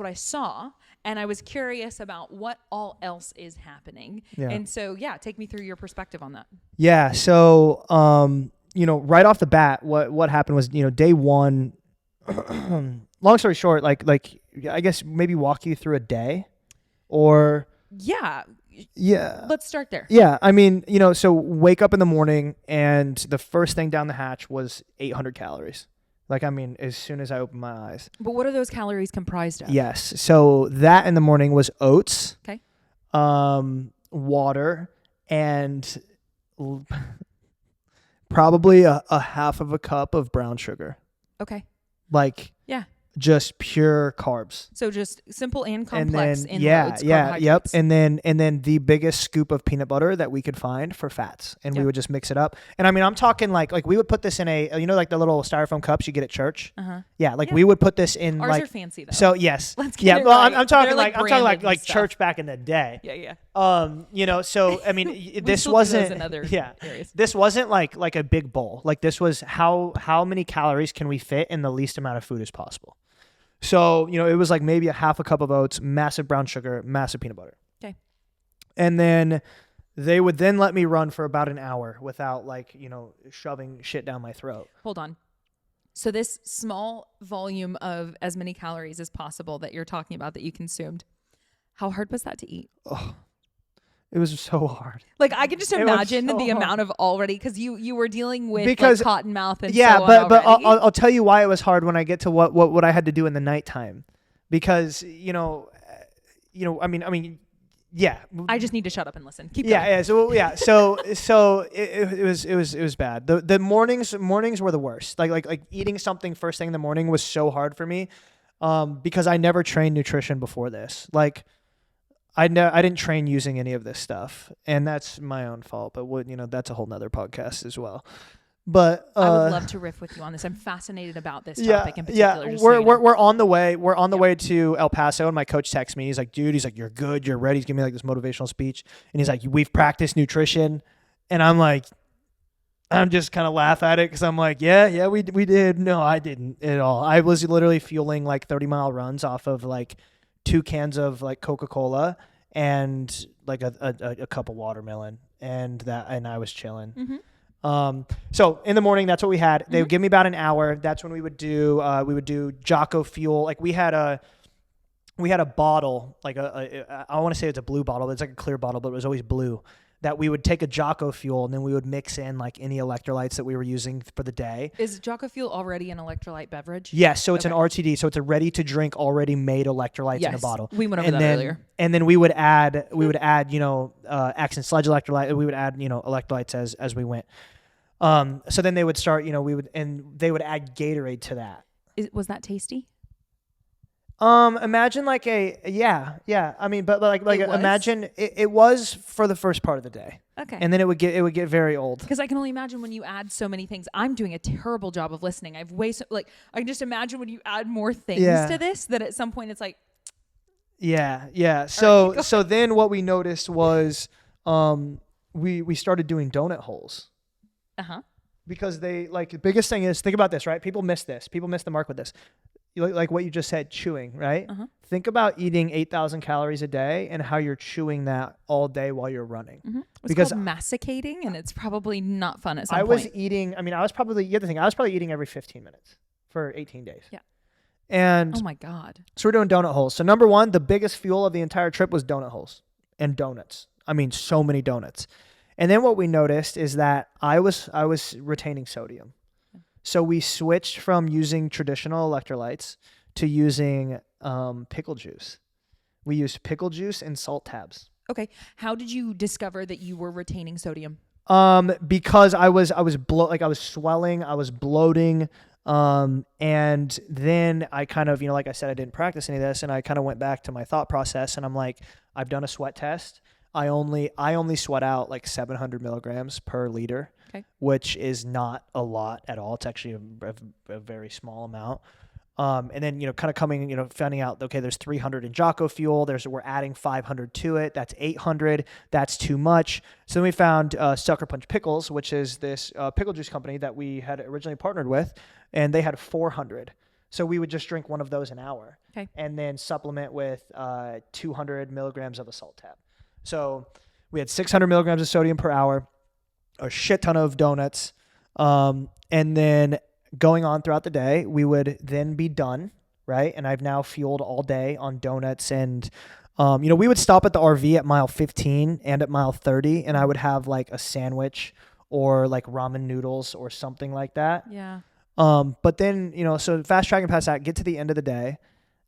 I saw. And I was curious about what all else is happening. Yeah. And so, take me through your perspective on that. Yeah. So, right off the bat, what happened was, day one, long story short, like I guess maybe walk you through a day or. Yeah. Let's start there. Yeah. I mean, so wake up in the morning and the first thing down the hatch was 800 calories. Like, I mean, as soon as I opened my eyes. But what are those calories comprised of? Yes. So that in the morning was oats. Okay. Water and probably a half of a cup of brown sugar. Okay. Like. Yeah. Just pure carbs. So just simple and complex and then, inroads, carbohydrates. And then the biggest scoop of peanut butter that we could find for fats, and we would just mix it up. And I mean, I'm talking like we would put this in a, like the little styrofoam cups you get at church. Yeah, we would put this in. Ours are fancy though. So yes, let's get it right. I'm talking like church back in the day. Yeah. So I mean, this wasn't areas. This wasn't like a big bowl. Like this was how many calories can we fit in the least amount of food as possible. So, it was like maybe a half a cup of oats, massive brown sugar, massive peanut butter. Okay. And then they would then let me run for about an hour without like, shoving shit down my throat. Hold on. So this small volume of as many calories as possible that you're talking about that you consumed, how hard was that to eat? Oh, it was so hard. Like I can just imagine so the hard. amount of already, because you were dealing with Because, like cotton mouth and yeah, so on but already. I'll tell you why it was hard when I get to what I had to do in the nighttime, because I mean. Yeah. I just need to shut up and listen. Keep going. Yeah. So it was bad. The mornings were the worst. Like eating something first thing in the morning was so hard for me, because I never trained nutrition before this. Like I didn't train using any of this stuff, and that's my own fault. But that's a whole nother podcast as well. But I would love to riff with you on this. I'm fascinated about this topic in particular. Yeah, just so you know. we're on the way. We're on the way to El Paso, and my coach texts me. He's like, "Dude, you're good. You're ready." He's giving me like this motivational speech, and he's like, "We've practiced nutrition," and I'm just kind of laugh at it because I'm like, "Yeah, we did." No, I didn't at all. I was literally fueling like 30-mile runs off of like 2 cans of like Coca-Cola and like a cup of watermelon, and I was chilling. Mm-hmm. So in the morning, that's what we had. They would give me about an hour. That's when we would do Jocko Fuel. Like we had a bottle, like I want to say it's a blue bottle, but it's like a clear bottle, but it was always blue, that we would take a Jocko Fuel and then we would mix in like any electrolytes that we were using for the day. Is Jocko Fuel already an electrolyte beverage? Yes. So it's an RTD. So it's a ready to drink, already made electrolytes in a bottle. We went over that earlier. And then we would add, Action Sludge electrolyte. We would add, electrolytes as we went. So then they would start, they would add Gatorade to that. Was that tasty? Imagine like yeah. I mean, but imagine it was for the first part of the day. Okay. And then it would get very old. Because I can only imagine when you add so many things. I'm doing a terrible job of listening. I can just imagine when you add more things to this, that at some point it's like. Yeah. So then what we noticed was, we started doing donut holes. Uh-huh. Because the biggest thing is, think about this, right? People miss this. People miss the mark with this. Like what you just said, chewing, right? Uh-huh. Think about eating 8,000 calories a day and how you're chewing that all day while you're running. Mm-hmm. It's called masticating, and it's probably not fun at some point. You have to think, I was probably eating every 15 minutes for 18 days. Yeah. And oh my God. So we're doing donut holes. So number one, the biggest fuel of the entire trip was donut holes and donuts. I mean, so many donuts. And then what we noticed is that I was retaining sodium. So we switched from using traditional electrolytes to using pickle juice. We used pickle juice and salt tabs. Okay. How did you discover that you were retaining sodium? Because I was swelling, I was bloating, and then I kind of, like I said, I didn't practice any of this, and I kind of went back to my thought process, and I'm like, I've done a sweat test. I only sweat out like 700 milligrams per liter, which is not a lot at all. It's actually a very small amount. And then, kind of coming, finding out, okay, there's 300 in Jocko Fuel. We're adding 500 to it. That's 800. That's too much. So then we found Sucker Punch Pickles, which is this pickle juice company that we had originally partnered with, and they had 400. So we would just drink one of those an hour, and then supplement with 200 milligrams of a salt tab. So we had 600 milligrams of sodium per hour, a shit ton of donuts, and then going on throughout the day, we would then be done, right? And I've now fueled all day on donuts, and we would stop at the RV at mile 15 and at mile 30, and I would have like a sandwich or like ramen noodles or something like that. Yeah. But then, so fast tracking past that, get to the end of the day,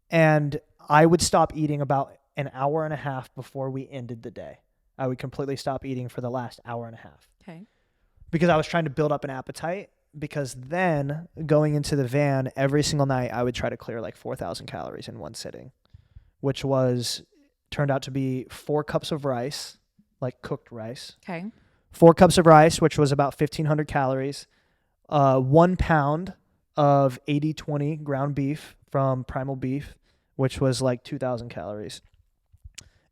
and I would stop eating about an hour and a half before we ended the day. I would completely stop eating for the last hour and a half. Okay. Because I was trying to build up an appetite, because then going into the van every single night, I would try to clear like 4,000 calories in one sitting, which turned out to be 4 cups of rice, like cooked rice. Okay. 4 cups of rice, which was about 1,500 calories. 1 pound of 80/20 ground beef from Primal Beef, which was like 2,000 calories.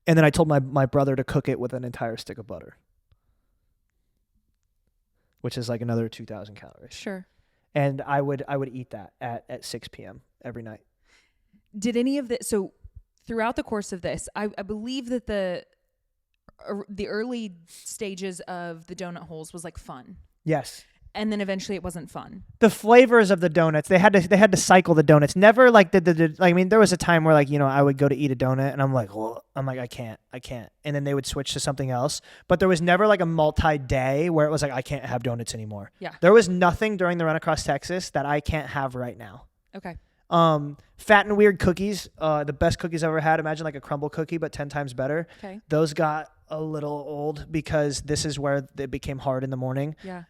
And then I told my brother to cook it with an entire stick of butter, which is like another 2,000 calories. Sure. And I would eat that at 6 p.m. every night. Did any of this, so throughout the course of this, I believe that the early stages of the donut holes was like fun. Yes. And then eventually it wasn't fun. The flavors of the donuts, they had to cycle the donuts. Never like I mean, there was a time where like, I would go to eat a donut and I'm like, I can't. And then they would switch to something else. But there was never like a multi-day where it was like, I can't have donuts anymore. Yeah. There was nothing during the run across Texas that I can't have right now. Okay. Fat and Weird cookies, the best cookies I've ever had. Imagine like a crumble cookie, but 10 times better. Okay. Those got a little old because this is where it became hard in the morning. Yeah.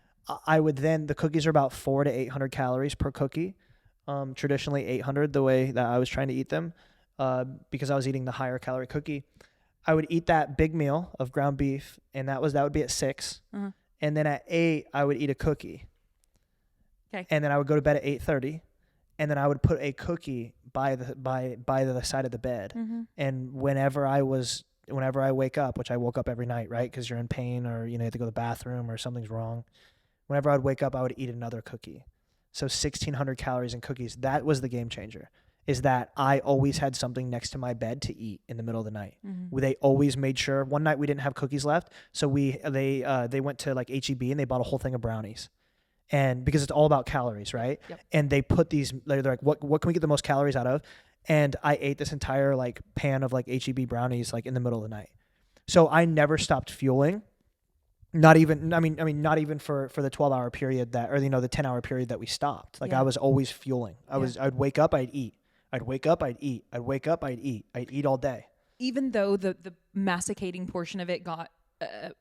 I would then, the cookies are about 400 to 800 calories per cookie. Traditionally 800 the way that I was trying to eat them, because I was eating the higher calorie cookie. I would eat that big meal of ground beef, and that would be at 6. Uh-huh. And then at 8, I would eat a cookie. Okay. And then I would go to bed at 8:30, and then I would put a cookie by the side of the bed. Mm-hmm. And whenever I wake up, which I woke up every night, right? Because you're in pain or you have to go to the bathroom or something's wrong. Whenever I'd wake up, I would eat another cookie. So 1,600 calories in cookies. That was the game changer, is that I always had something next to my bed to eat in the middle of the night. Mm-hmm. They always made sure. One night we didn't have cookies left, so they went to like H-E-B and they bought a whole thing of brownies. And because it's all about calories, right? Yep. And they put these, they're like, what can we get the most calories out of? And I ate this entire like pan of like H-E-B brownies like in the middle of the night. So I never stopped fueling. Not even for the 12-hour period or the 10-hour period that we stopped. Like I was always fueling. I'd wake up, I'd eat. I'd wake up, I'd eat. I'd wake up, I'd eat. I'd eat all day. Even though the masticating portion of it got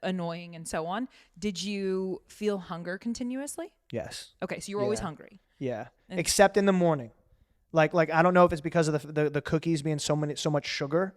annoying and so on, did you feel hunger continuously? Yes. Okay, so you were always hungry. Yeah. Except in the morning. Like I don't know if it's because of the cookies being so much sugar,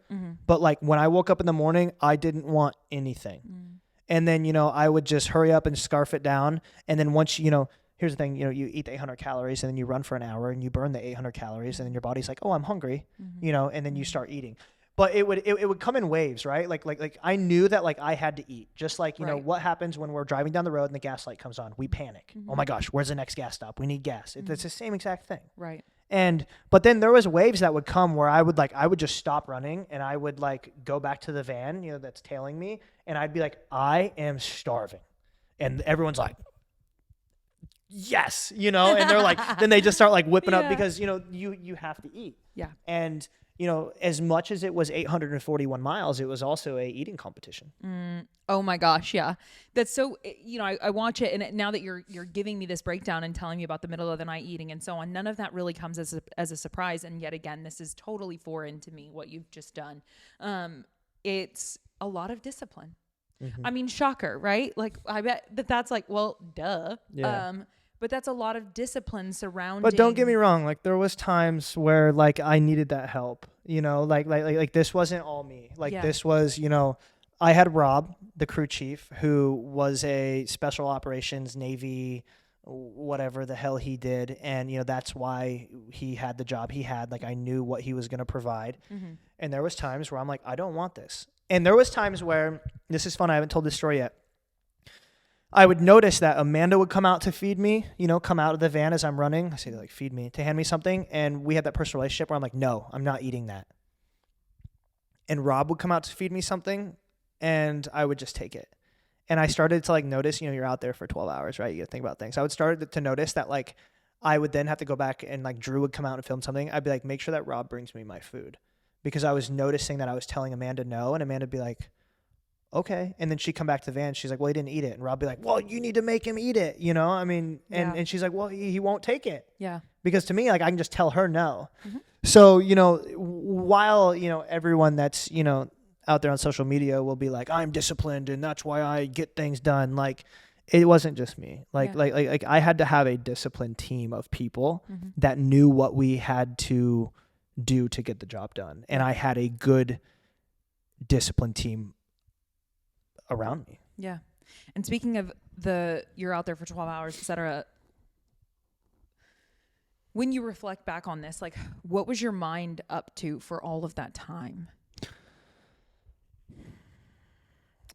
but like when I woke up in the morning, I didn't want anything. And then, I would just hurry up and scarf it down. And then once, here's the thing, you eat the 800 calories and then you run for an hour and you burn the 800 calories and then your body's like, oh, I'm hungry, and then you start eating. But it would come in waves, right? Like I knew that like I had to eat. Just like, you know, what happens when we're driving down the road and the gas light comes on? We panic. Oh my gosh, where's the next gas stop? We need gas. It's the same exact thing. Right. But then there was waves that would come where I would just stop running and I would like go back to the van, that's tailing me. And I'd be like, I am starving. And everyone's like, yes, and they're like, then they just start like whipping up because, you have to eat. Yeah. And, as much as it was 841 miles, it was also a eating competition. Oh my gosh. Yeah. That's so, I watch it and now that you're giving me this breakdown and telling me about the middle of the night eating and so on, none of that really comes as a surprise. And yet again, this is totally foreign to me, what you've just done. It's a lot of discipline. I mean, shocker, right? Like I bet that's like, well, duh. Yeah. But that's a lot of discipline surrounding. But don't get me wrong. Like there was times where like I needed that help, like this wasn't all me. Like this was, I had Rob, the crew chief, who was a special operations Navy, whatever the hell he did. And, that's why he had the job he had. Like I knew what he was going to provide. And there was times where I'm like, I don't want this. And there was times where, this is fun, I haven't told this story yet. I would notice that Amanda would come out to feed me, come out of the van as I'm running. I say like, feed me, to hand me something. And we had that personal relationship where I'm like, no, I'm not eating that. And Rob would come out to feed me something and I would just take it. And I started to like notice, you're out there for 12 hours, right? You got to think about things. I would start to notice that like, I would then have to go back and like Drew would come out and film something. I'd be like, make sure that Rob brings me my food. Because I was noticing that I was telling Amanda no, and Amanda would be like, okay. And then she'd come back to the van. She's like, well, he didn't eat it. And Rob be like, well, you need to make him eat it. And she's like, well, he won't take it. Yeah. Because to me, like, I can just tell her no. So, while, everyone that's, out there on social media will be like, I'm disciplined and that's why I get things done. Like, it wasn't just me. Like I had to have a disciplined team of people that knew what we had to do to get the job done. And I had a good disciplined team around me. Yeah. And speaking of you're out there for 12 hours, et cetera, when you reflect back on this, like what was your mind up to for all of that time?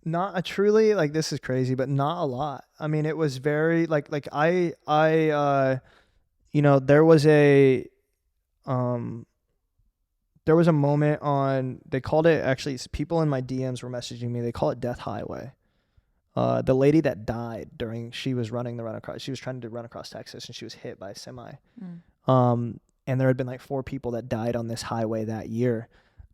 Not a truly, like, this is crazy, but not a lot. I mean, it was very like I there was there was a moment they called it, actually, people in my DMs were messaging me. They call it Death Highway. The lady that died she was running the run across, she was trying to run across Texas and she was hit by a semi. And there had been like 4 people that died on this highway that year.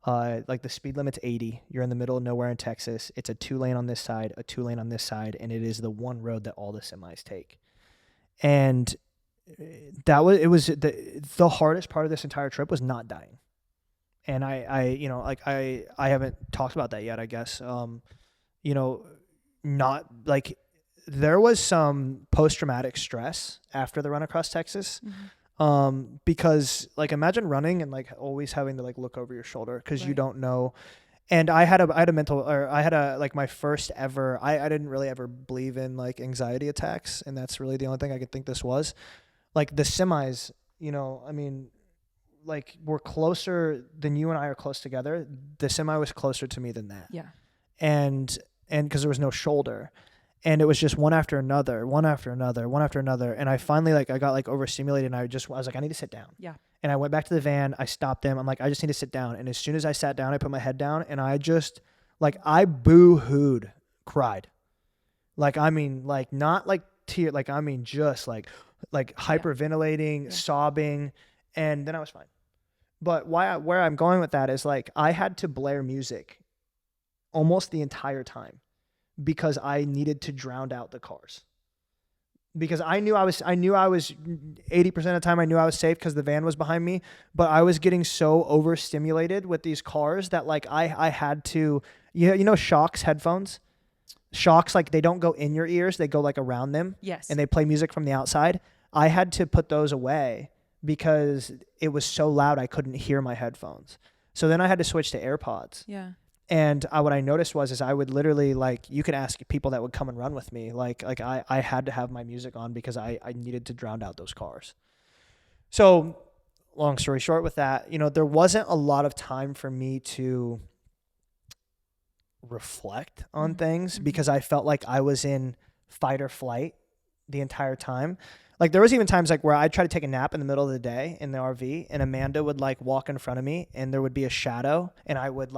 Like the speed limit's 80. You're in the middle of nowhere in Texas. It's a 2-lane on this side, a 2-lane on this side, and it is the one road that all the semis take. And the hardest part of this entire trip was not dying. And I haven't talked about that yet, I guess. Not like there was some post-traumatic stress after the run across Texas. Because like imagine running and like always having to like look over your shoulder because you don't know. And I had my first ever, I didn't really ever believe in like anxiety attacks. And that's really the only thing I could think this was. Like the semis, I mean, like we're closer than you and I are close together. The semi was closer to me than that. Yeah. And because there was no shoulder. And it was just one after another. And I finally I got like overstimulated and I was like, I need to sit down. Yeah. And I went back to the van. I stopped them. I'm like, I just need to sit down. And as soon as I sat down, I put my head down and I just I boo-hooed, cried. Like, I mean, like not like tear, like, I mean, just like hyperventilating, sobbing. And then I was fine. But where I'm going with that is like, I had to blare music almost the entire time. Because I needed to drown out the cars. Because I knew I was 80% of the time I knew I was safe because the van was behind me, but I was getting so overstimulated with these cars that like I had to, Shocks headphones. Shocks, like they don't go in your ears, they go like around them. Yes. And they play music from the outside. I had to put those away because it was so loud I couldn't hear my headphones. So then I had to switch to AirPods. Yeah. And what I noticed was I would literally you could ask people that would come and run with me. I had to have my music on because I needed to drown out those cars. So long story short with that, there wasn't a lot of time for me to reflect on things because I felt like I was in fight or flight the entire time. Like there was even times where I'd try to take a nap in the middle of the day in the RV and Amanda would walk in front of me and there would be a shadow and I would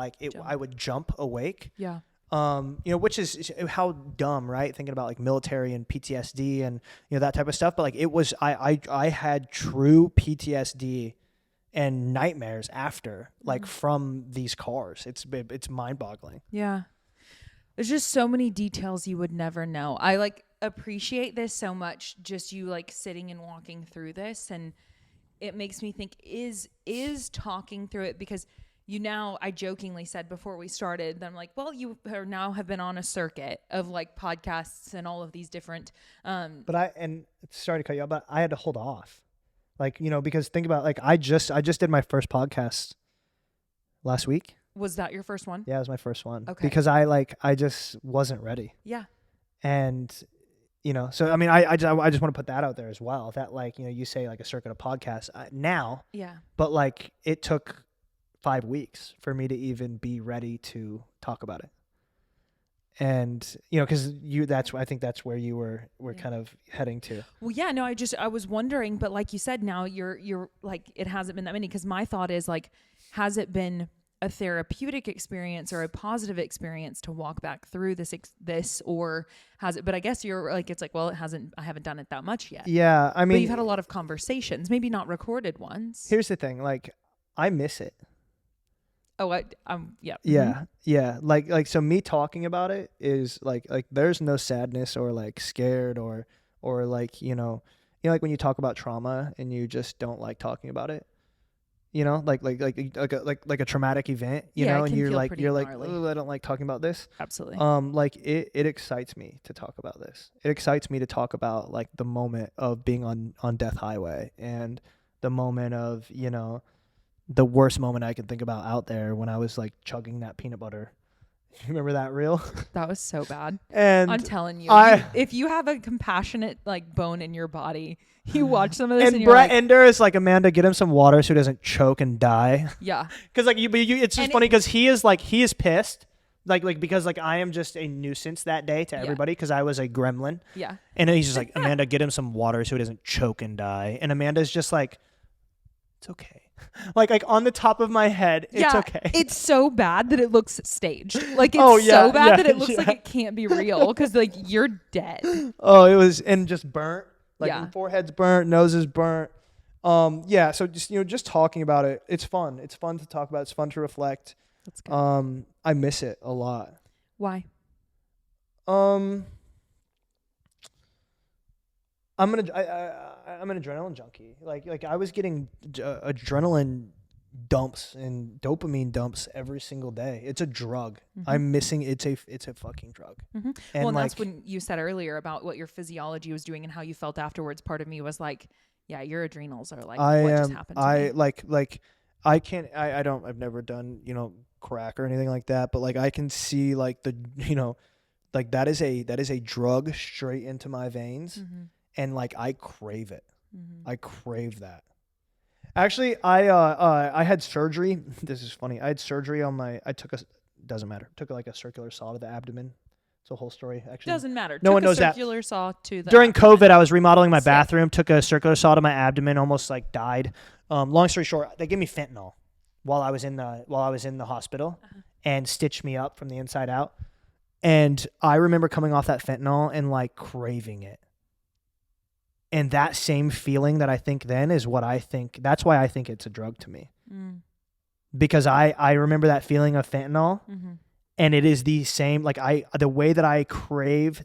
I would jump awake. Yeah. Which is how dumb, right? Thinking about military and PTSD and that type of stuff. But it was I had true PTSD and nightmares after from these cars. It's mind-boggling. Yeah. There's just so many details you would never know. I appreciate this so much, just you sitting and walking through this, and it makes me think is talking through it, because I jokingly said before we started that I'm like, well, you are now have been on a circuit of podcasts and all of these different and sorry to cut you off, but I had to hold off because think about I just did my first podcast last week. Was that your first one? Yeah, it was my first one. Okay. Because I just wasn't ready. Yeah. And so I mean, I just want to put that out there as well. That you say a circuit of podcasts now. Yeah. But it took 5 weeks for me to even be ready to talk about it. And because I think that's where you were kind of heading to. Well, yeah, no, I was wondering, but like you said, now you're it hasn't been that many, because my thought is has it been a therapeutic experience or a positive experience to walk back through this, or has it? But I guess you're it's well, it hasn't. I haven't done it that much yet. Yeah, I mean, but you've had a lot of conversations, maybe not recorded ones. Here's the thing, I miss it. Oh, yeah. Yeah, yeah. So me talking about it is there's no sadness or scared or when you talk about trauma and you just don't like talking about it. Like a traumatic event, and you're oh, I don't like talking about this. Absolutely. It excites me to talk about this. It excites me to talk about the moment of being on Death Highway and the moment of, the worst moment I can think about out there when I was chugging that peanut butter. You remember that reel? That was so bad. And I'm telling you, if you have a compassionate bone in your body, you watch some of this, and Brett Ender is Amanda, get him some water so he doesn't choke and die. Yeah, because it's just funny because he is pissed, because I am just a nuisance that day to everybody because I was a gremlin. Yeah, and he's just Amanda, get him some water so he doesn't choke and die. And Amanda's just it's okay. like on the top of my head. It's Yeah, okay. it's so bad that it looks staged. Like, it's Oh, yeah, so bad yeah, that it looks yeah. like it can't be real because, like, you're dead. Oh, it was, and just burnt. Like Yeah. forehead's burnt, nose is burnt. Yeah. So just, just talking about it, it's fun. It's fun to talk about. It's fun to reflect. That's good. I miss it a lot. Why? I'm I'm an adrenaline junkie. Like I was getting adrenaline dumps and dopamine dumps every single day. It's a drug. Mm-hmm. I'm missing. It's a fucking drug. Mm-hmm. And Well, and like, that's when you said earlier about what your physiology was doing and how you felt afterwards. Part of me was like, yeah, your adrenals are like, what just happened to me? like I can't. I don't. I've never done crack or anything like that. But like I can see like the like that is a drug straight into my veins. Mm-hmm. And like I crave it. Mm-hmm. I crave that. Actually, I had surgery. This is funny. I had surgery on my. Doesn't matter. Took like a circular saw to the abdomen. It's a whole story. Actually, Doesn't matter. No Took one knows that. circular saw to the During abdomen. COVID, I was remodeling my Sick. bathroom. Took a circular saw to my abdomen. Almost like died. Long story short, they gave me fentanyl while I was in the hospital, and stitched me up from the inside out. And I remember coming off that fentanyl and like craving it. And that same feeling that I think then is what I think. That's why I think it's a drug to me. Mm. Because I remember that feeling of fentanyl, Mm-hmm. and it is the same. Like the way that I crave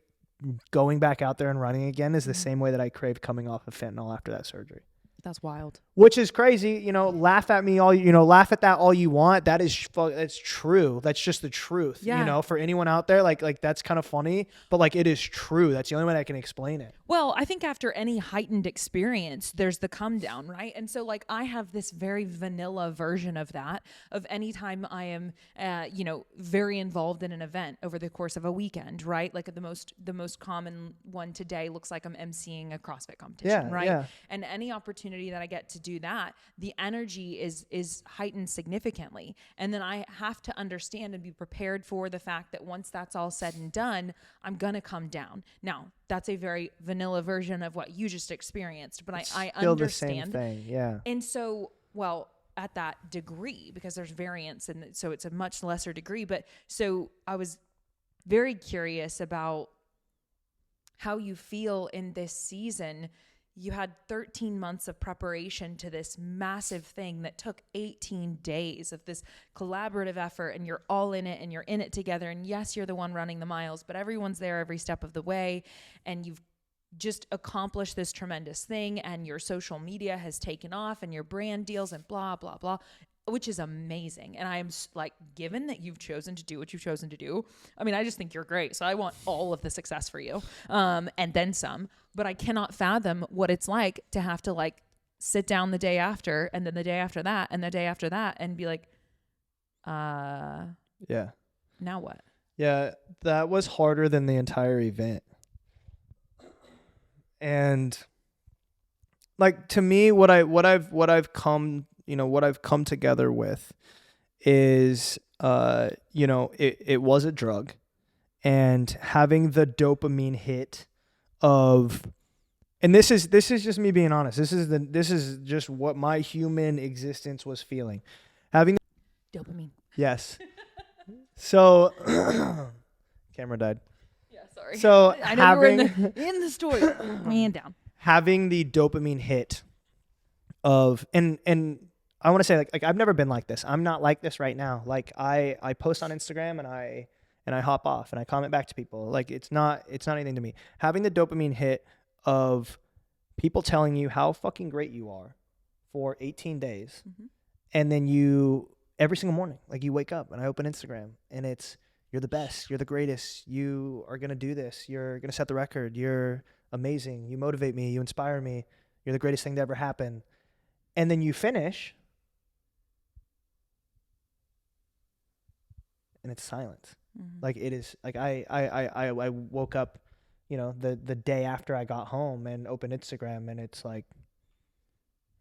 going back out there and running again is the same way that I crave coming off of fentanyl after that surgery. That's wild. Which is crazy, laugh at that all you want. That's true. That's just the truth, Yeah. for anyone out there, like that's kind of funny, but like it is true. That's the only way I can explain it. Well, I think after any heightened experience, there's the come down, right? And so like I have this very vanilla version of that, of anytime I am, very involved in an event over the course of a weekend, right? Like the most common one today looks like I'm emceeing a CrossFit competition, Yeah, right? yeah. And any opportunity that I get to do that, the energy is heightened significantly. And then I have to understand and be prepared for the fact that once that's all said and done, I'm going to come down. Now, that's a very vanilla version of what you just experienced, but I Still understand. the same thing, yeah. And so, well, at that degree, because there's variance, and so it's a much lesser degree. But so I was very curious about how you feel in this season. You had 13 months of preparation to this massive thing that took 18 days of this collaborative effort, and you're all in it and you're in it together. And yes, you're the one running the miles, but everyone's there every step of the way. And you've just accomplished this tremendous thing, and your social media has taken off and your brand deals and blah, blah, blah, which is amazing. And I'm like, given that you've chosen to do what you've chosen to do, I mean, I just think you're great. So I want all of the success for you. And then some, but I cannot fathom what it's like to have to like sit down the day after, and then the day after that, and the day after that, and be like, Yeah. now what? Yeah. That was harder than the entire event. And like, to me, what I've come together with is, it was a drug, and having the dopamine hit of, and this is just me being honest. This is just what my human existence was feeling. Having Dopamine. Yes. So, camera died. Yeah, sorry. So I know you were having in the story. Man down. having the dopamine hit of, and I want to say like I've never been like this. I'm not like this right now. Like I post on Instagram and I hop off and I comment back to people. Like it's not anything to me. Having the dopamine hit of people telling you how fucking great you are for 18 days. Mm-hmm. And then every single morning, like you wake up and I open Instagram and it's, you're the best, you're the greatest, you are going to do this, you're going to set the record, you're amazing, you motivate me, you inspire me, you're the greatest thing to ever happen. And then you finish and it's silence. Mm-hmm. Like it is, like I woke up, the day after I got home and opened Instagram and it's like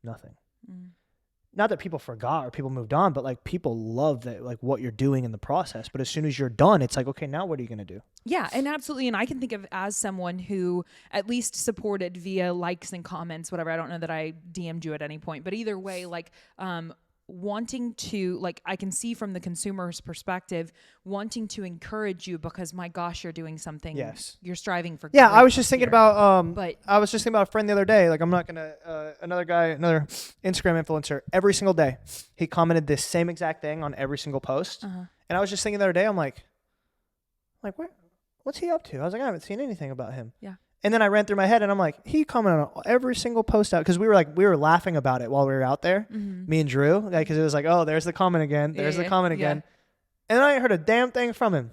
nothing. Mm. not that people forgot or people moved on, but like people love that, like what you're doing in the process. But as soon as you're done, it's like, okay, now what are you going to do? Yeah, and absolutely. And I can think of as someone who at least supported via likes and comments, whatever. I don't know that I DM'd you at any point, but either way, like, wanting to, like, I can see from the consumer's perspective, wanting to encourage you because my gosh, you're doing something. Yes. You're striving for. Yeah. I was just thinking here. about, But I was just thinking about a friend the other day. Like, I'm not going to, another Instagram influencer, every single day, he commented this same exact thing on every single post. And I was just thinking the other day, I'm like, what's he up to? I was like, I haven't seen anything about him. Yeah. And then I ran through my head and I'm like, he commented on every single post out. Cause we were laughing about it while we were out there, me and Drew, like, cause it was like, oh, there's the comment again. There's the comment again. And I ain't heard a damn thing from him,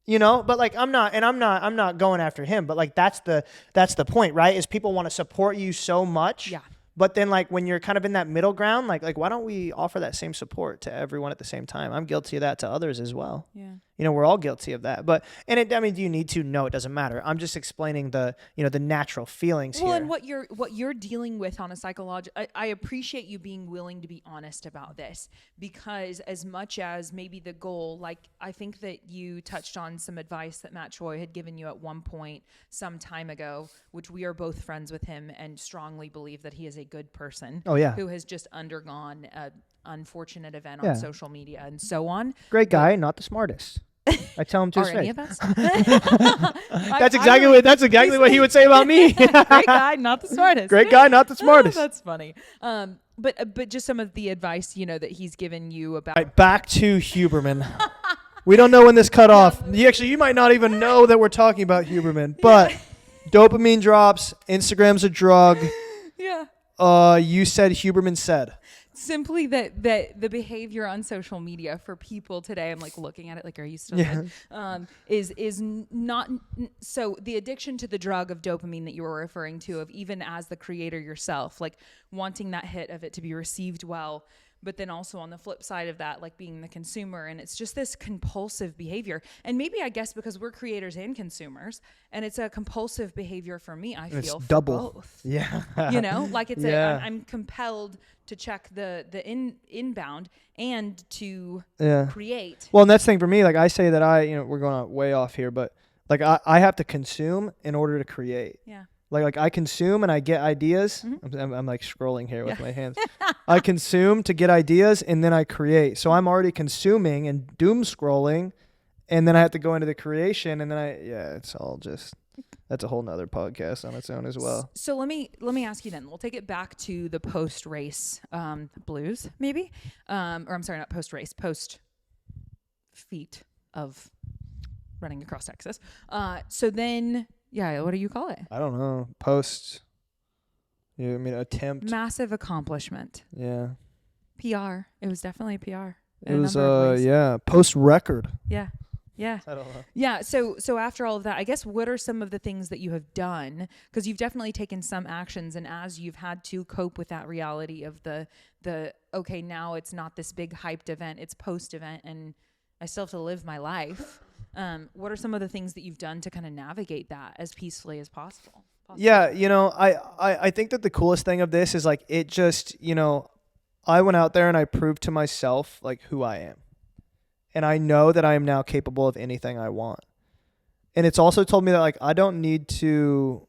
you know, but like, I'm not going after him, but like, that's the point, right? Is people want to support you so much. Yeah. But then like when you're kind of in that middle ground, like why don't we offer that same support to everyone at the same time? I'm guilty of that to others as well. Yeah. You know, we're all guilty of that. But, do you need to? No, it doesn't matter. I'm just explaining the natural feelings here. Well, and what you're dealing with on a psychological, I appreciate you being willing to be honest about this, because as much as maybe the goal, like I think that you touched on some advice that Matt Choi had given you at one point some time ago, which we are both friends with him and strongly believe that he is a good person. Oh, yeah. Who has just undergone a unfortunate event on social media and so on. Great guy, not the smartest. I tell him to his face. Any of us? That's exactly what he would say about me. Great guy, not the smartest. Great guy, not the smartest. That's funny. But just some of the advice, that he's given you about. All right, back to Huberman. We don't know when this cut off. You might not even know that we're talking about Huberman, but dopamine drops. Instagram's a drug. Yeah. You said Huberman said. Simply that the behavior on social media for people today, I'm like looking at it like, are you still good? Is not, so the addiction to the drug of dopamine that you were referring to, of even as the creator yourself, like wanting that hit of it to be received well, but then also on the flip side of that, like being the consumer. And it's just this compulsive behavior. And maybe I guess because we're creators and consumers, and it's a compulsive behavior for me, I feel, for double. Both. Yeah. Like it's I'm compelled to check the inbound and to create. Well, and that's the thing for me, like I say that we're going way off here, but like I have to consume in order to create. Yeah. Like I consume and I get ideas. Mm-hmm. I'm like scrolling here with my hands. I consume to get ideas and then I create. So I'm already consuming and doom scrolling, and then I have to go into the creation, and then it's all just, that's a whole nother podcast on its own as well. So let me ask you then. We'll take it back to the post race blues, maybe, or I'm sorry, not post race, post feat of running across Texas. So then. Yeah, what do you call it? I don't know. Post. Attempt. Massive accomplishment. Yeah. PR. It was definitely a PR. It was post record. Yeah. Yeah. I don't know. Yeah. So after all of that, I guess what are some of the things that you have done? Because you've definitely taken some actions, and as you've had to cope with that reality of the okay, now it's not this big hyped event, it's post event, and I still have to live my life. What are some of the things that you've done to kind of navigate that as peacefully as possible? Yeah, I think that the coolest thing of this is like it just, I went out there and I proved to myself like who I am. And I know that I am now capable of anything I want. And it's also told me that like I don't need to,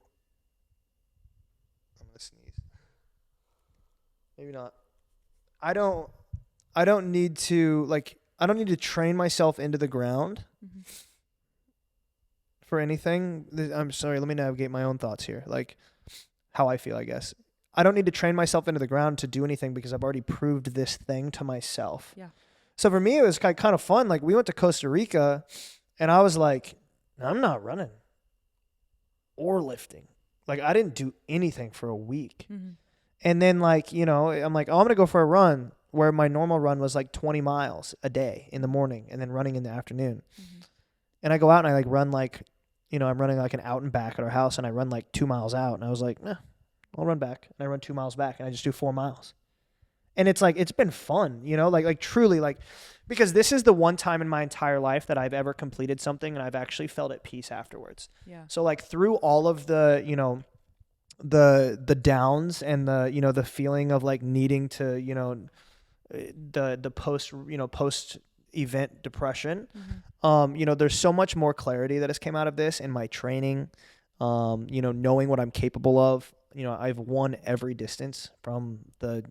I'm going to sneeze. Maybe not. I don't need to train myself into the ground for anything. I'm sorry, let me navigate my own thoughts here. Like how I feel, I guess. I don't need to train myself into the ground to do anything because I've already proved this thing to myself. Yeah. So for me, it was kind of fun. Like we went to Costa Rica and I was like, I'm not running or lifting. Like I didn't do anything for a week. Mm-hmm. And then I'm like, I'm going to go for a run, where my normal run was like 20 miles a day in the morning and then running in the afternoon. Mm-hmm. And I go out and I run I'm running like an out and back at our house, and I run like 2 miles out, and I was like, I'll run back. And I run 2 miles back, and I just do 4 miles. And it's like, it's been fun, like truly, like, because this is the one time in my entire life that I've ever completed something and I've actually felt at peace afterwards. Yeah. So like through all of the, the downs and the feeling of like needing to, the post event depression. There's so much more clarity that has came out of this in my training, knowing what I'm capable of. I've won every distance from the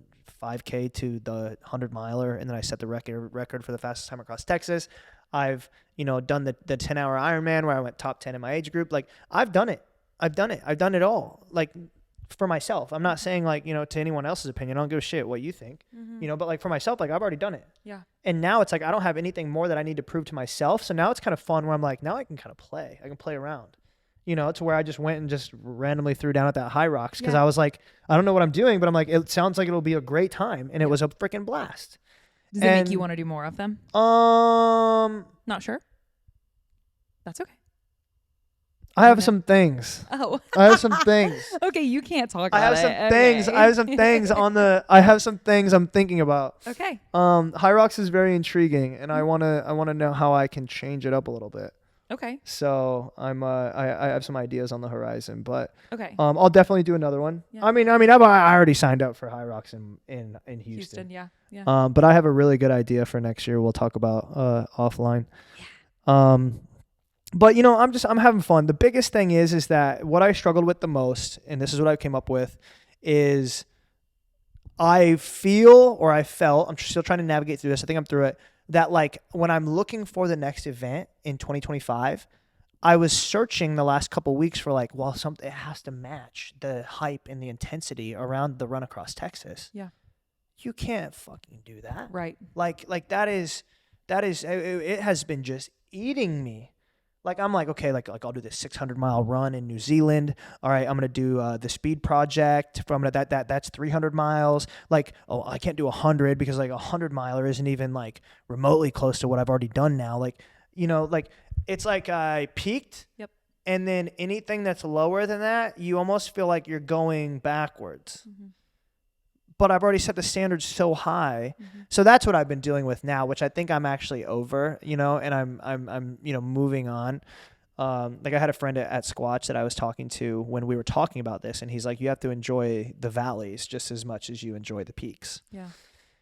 5K to the 100-miler, and then I set the record for the fastest time across Texas. I've, done the 10-hour Ironman where I went top 10 in my age group. Like, I've done it. I've done it all. Like, for myself. I'm not saying like, to anyone else's opinion. I don't give a shit what you think, but like for myself, like I've already done it. Yeah. And now it's like, I don't have anything more that I need to prove to myself. So now it's kind of fun where I'm like, now I can kind of play. I can play around, to where I just went and just randomly threw down at that High Rocks. Cause I was like, I don't know what I'm doing, but I'm like, it sounds like it'll be a great time. And it was a freaking blast. Does it make you want to do more of them? Not sure. That's okay. I have some things. Oh. I have some things. Okay, you can't talk about it. I have some things. I have some things I have some things I'm thinking about. Okay. High Rocks is very intriguing, and I wanna know how I can change it up a little bit. Okay. So I have some ideas on the horizon, but okay. I'll definitely do another one. Yeah. I already signed up for High Rocks in Houston. Yeah. But I have a really good idea for next year. We'll talk about offline. Yeah. But I'm having fun. The biggest thing is that what I struggled with the most, and this is what I came up with, is I felt, I'm still trying to navigate through this. I think I'm through it. That like when I'm looking for the next event in 2025, I was searching the last couple of weeks for like, well, it has to match the hype and the intensity around the run across Texas. Yeah. You can't fucking do that. Right. Like that is, it has been just eating me. Like, I'm like, okay, like I'll do this 600-mile run in New Zealand. All right, I'm going to do the speed project. That's 300 miles. Like, oh, I can't do 100 because like 100-miler isn't even like remotely close to what I've already done now. Like, like it's like I peaked. Yep. And then anything that's lower than that, you almost feel like you're going backwards. Mm-hmm. But I've already set the standards so high. Mm-hmm. So that's what I've been dealing with now, which I think I'm actually over, and I'm moving on. Like I had a friend at Squatch that I was talking to when we were talking about this, and he's like, you have to enjoy the valleys just as much as you enjoy the peaks. Yeah.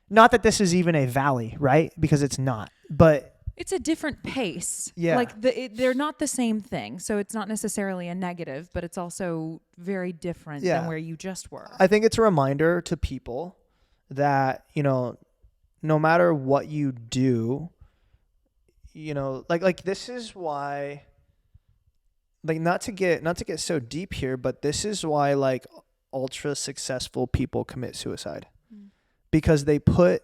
Not that this is even a valley, right? Because it's not, but it's a different pace. Yeah. Like they're not the same thing. So it's not necessarily a negative, but it's also very different than where you just were. I think it's a reminder to people that, no matter what you do, like this is why, like not to get so deep here, but this is why like ultra successful people commit suicide. Because they put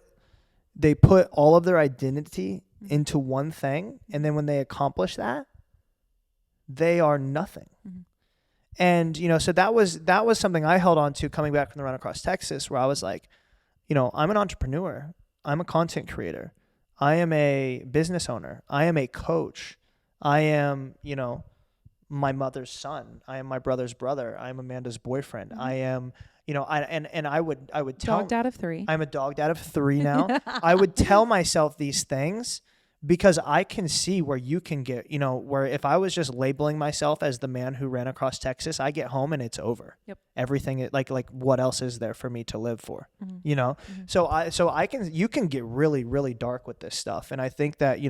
all of their identity into one thing, and then when they accomplish that, they are nothing. Mm-hmm. And so that was something I held on to coming back from the run across Texas, where I was like, I'm an entrepreneur, I'm a content creator, I am a business owner, I am a coach, I am my mother's son, I am my brother's brother, I am Amanda's boyfriend, mm-hmm. I am I would tell, dogged out of 3. I'm a dogged out of 3 now. I would tell myself these things because I can see where you can get, where if I was just labeling myself as the man who ran across Texas, I get home and it's over. Yep. Everything, like what else is there for me to live for? Mm-hmm. Mm-hmm. You can get really, really dark with this stuff. And I think that,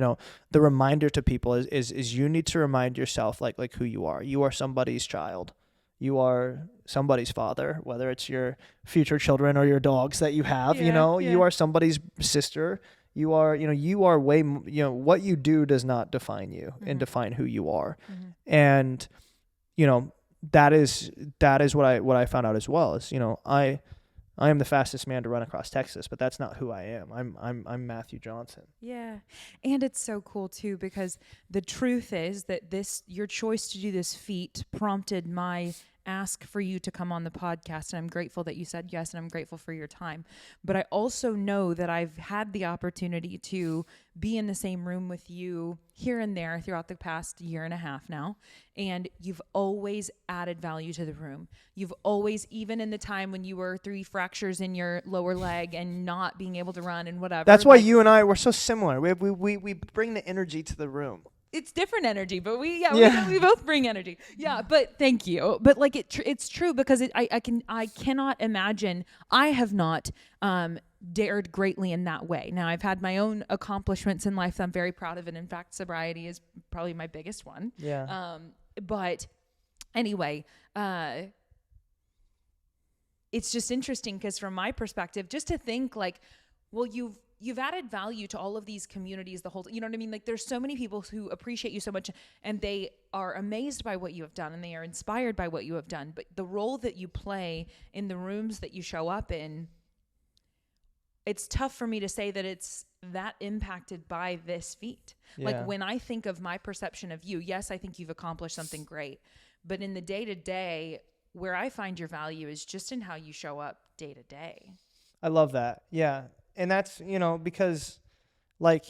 the reminder to people is you need to remind yourself like who you are. You are somebody's child. You are somebody's father, whether it's your future children or your dogs that you have, you are somebody's sister. You are, way, what you do does not define you mm-hmm. and define who you are. Mm-hmm. And, that is what I found out as well is, I am the fastest man to run across Texas, but that's not who I am. I'm Matthew Johnson. Yeah. And it's so cool too, because the truth is that your choice to do this feat prompted my ask for you to come on the podcast. And I'm grateful that you said yes, and I'm grateful for your time. But I also know that I've had the opportunity to be in the same room with you here and there throughout the past year and a half now. And you've always added value to the room. You've always, even in the time when you were 3 fractures in your lower leg and not being able to run and whatever. That's why you and I were so similar. We bring the energy to the room. it's different energy, but we both bring energy. Yeah, but thank you. But like it's true because I cannot imagine. I have not dared greatly in that way. Now I've had my own accomplishments in life that I'm very proud of, and in fact, sobriety is probably my biggest one. Yeah. But anyway, it's just interesting because from my perspective, just to think like, well, you've added value to all of these communities, you know what I mean? Like there's so many people who appreciate you so much and they are amazed by what you have done and they are inspired by what you have done. But the role that you play in the rooms that you show up in, it's tough for me to say that it's that impacted by this feat. Yeah. Like when I think of my perception of you, yes, I think you've accomplished something great, but in the day to day, where I find your value is just in how you show up day to day. I love that. Yeah. And that's, because like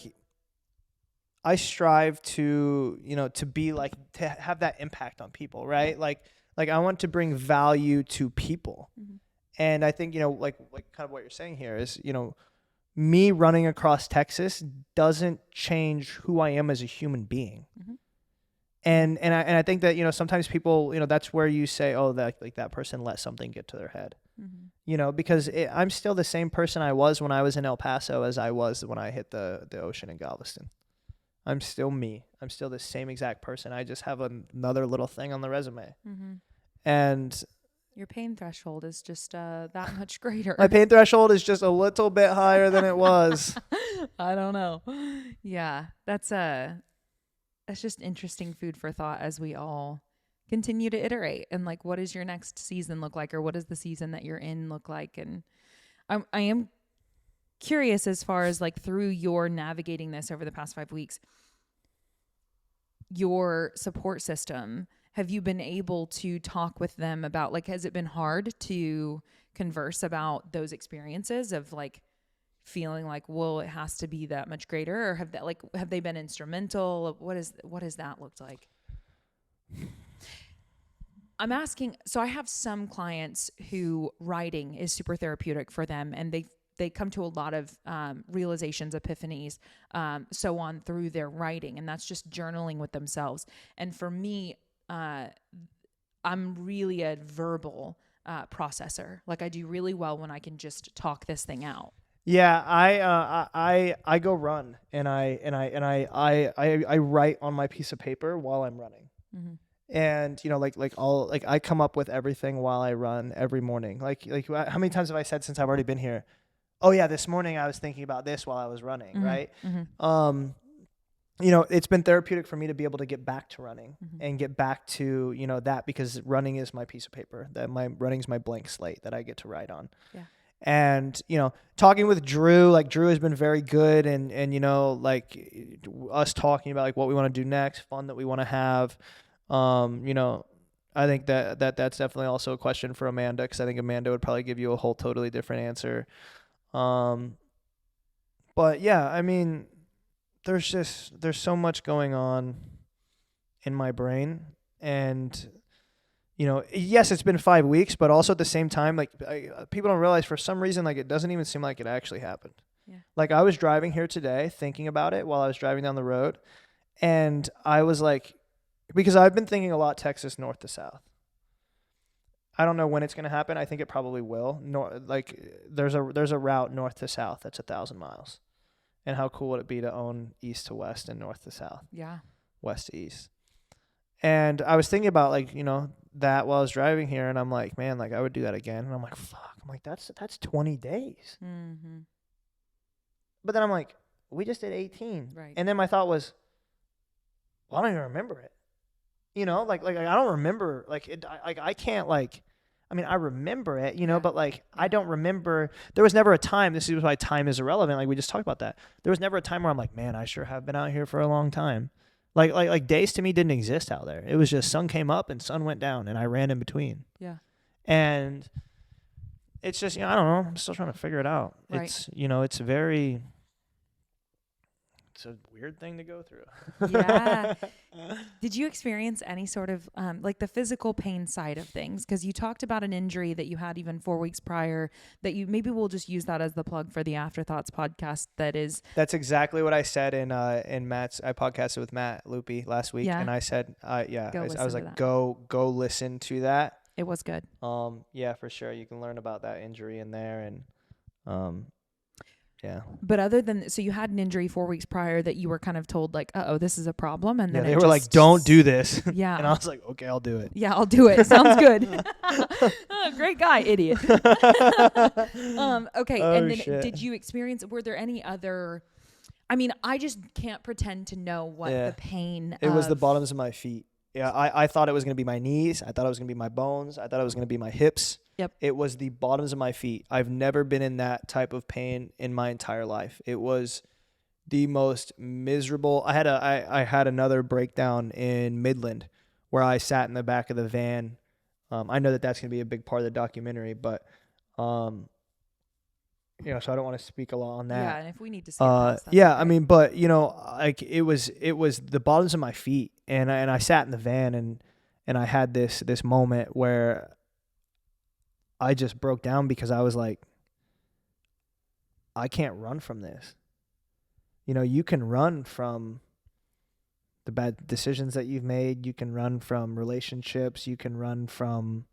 I strive to, to be like, to have that impact on people, right? Like I want to bring value to people. Mm-hmm. And I think, like kind of what you're saying here is, me running across Texas doesn't change who I am as a human being. Mm-hmm. And I think that, sometimes people, that's where you say, oh, that person let something get to their head. Mm-hmm. Because I'm still the same person I was when I was in El Paso as I was when I hit the ocean in Galveston. I'm still me. I'm still the same exact person. I just have another little thing on the resume. Mm-hmm. And your pain threshold is just that much greater. My pain threshold is just a little bit higher than it was. I don't know. Yeah, that's just interesting food for thought as we all continue to iterate and like, what does your next season look like, or what does the season that you're in look like? And I am curious as far as like through your navigating this over the past 5 weeks, your support system, have you been able to talk with them about like, has it been hard to converse about those experiences of like feeling like, well, it has to be that much greater, or have they been instrumental? What has that looked like? I'm asking, so I have some clients who writing is super therapeutic for them, and they come to a lot of realizations, epiphanies, so on through their writing, and that's just journaling with themselves. And for me, I'm really a verbal processor. Like I do really well when I can just talk this thing out. Yeah, I go run and I write on my piece of paper while I'm running. Mm-hmm. And I come up with everything while I run every morning. Like how many times have I said since I've already been here, oh yeah, this morning I was thinking about this while I was running, mm-hmm. right? Mm-hmm. It's been therapeutic for me to be able to get back to running, mm-hmm. and get back to, that, because running is my piece of paper, that running's my blank slate that I get to write on. Yeah. And, talking with Drew, like Drew has been very good, and like us talking about like what we want to do next, fun that we want to have. I think that's definitely also a question for Amanda, because I think Amanda would probably give you a whole totally different answer. But yeah, I mean, there's so much going on in my brain, and yes, it's been 5 weeks, but also at the same time, like people don't realize for some reason, like it doesn't even seem like it actually happened. Yeah. Like I was driving here today thinking about it while I was driving down the road, and I was like, because I've been thinking a lot Texas north to south. I don't know when it's going to happen. I think it probably will. There's a route north to south that's 1,000 miles. And how cool would it be to own east to west and north to south? Yeah. West to east. And I was thinking about that while I was driving here, and I'm like, man, like I would do that again. And I'm like, fuck. I'm like, that's 20 days. Mm-hmm. But then I'm like, we just did 18. Right. And then my thought was, well, I don't even remember it. Like I don't remember, like it, I can't I remember it, yeah. But like, yeah. I don't remember, there was never a time, this is why time is irrelevant. Like we just talked about that. There was never a time where I'm like, man, I sure have been out here for a long time. Like days to me didn't exist out there. It was just sun came up and sun went down and I ran in between. Yeah. And it's just, I don't know. I'm still trying to figure it out. Right. It's, it's very, it's a weird thing to go through. Yeah. Did you experience any sort of like the physical pain side of things? Because you talked about an injury that you had even 4 weeks prior that you maybe we'll just use that as the plug for the Afterthoughts podcast. That's exactly what I said in Matt's. I podcasted with Matt Loopy last week, and I said, I was like, go listen to that. It was good. Yeah, for sure. You can learn about that injury in there, and yeah. But other than, so you had an injury 4 weeks prior that you were kind of told like, this is a problem. And then they were like, don't do this. Yeah. And I was like, okay, I'll do it. Yeah, I'll do it. Sounds good. Great guy, idiot. Okay. And then did you experience, were there any other, I mean, I just can't pretend to know what the pain It was the bottoms of my feet. Yeah, I thought it was going to be my knees. I thought it was going to be my bones. I thought it was going to be my hips. Yep. It was the bottoms of my feet. I've never been in that type of pain in my entire life. It was the most miserable. I had another breakdown in Midland where I sat in the back of the van. I know that's going to be a big part of the documentary, but so I don't want to speak a lot on that. Yeah, and if we need to skip that, okay. I mean, but like it was the bottoms of my feet, and I sat in the van and I had this moment where I just broke down because I was like, I can't run from this. You can run from the bad decisions that you've made. You can run from relationships. You can run from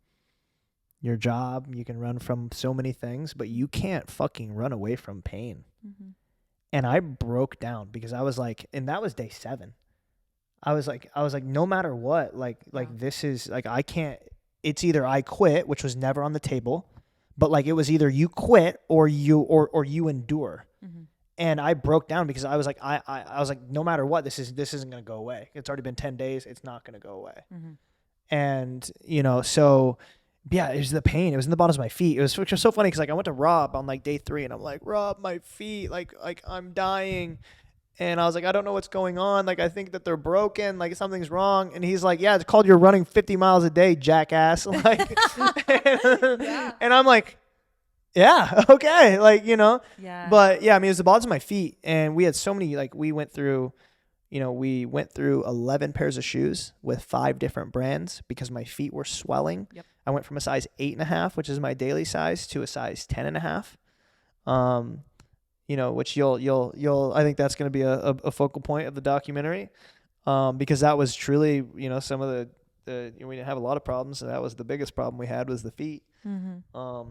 your job. You can run from so many things, but you can't fucking run away from pain. Mm-hmm. And I broke down because I was like, and that was day 7. I was like, no matter what, this is like, I can't, it's either I quit, which was never on the table, but like, it was either you quit or you endure. Mm-hmm. And I broke down because I was like, I was like, no matter what, this isn't going to go away. It's already been 10 days. It's not going to go away. Mm-hmm. And, so yeah, it was the pain. It was in the bottoms of my feet. Which was so funny because like I went to Rob on like day 3 and I'm like, Rob, my feet, like I'm dying. And I was like, I don't know what's going on. Like, I think that they're broken. Like, something's wrong. And he's like, yeah, it's called you're running 50 miles a day, jackass. Like, and I'm like, yeah, okay. Like, Yeah. But yeah, I mean, it was the balls of my feet. And we had so many, like, we went through 11 pairs of shoes with 5 different brands because my feet were swelling. Yep. I went from a size 8.5, which is my daily size, to a size 10.5. Which you'll I think that's going to be a focal point of the documentary, because that was truly, some of the we didn't have a lot of problems, and that was the biggest problem we had was the feet. Mm-hmm.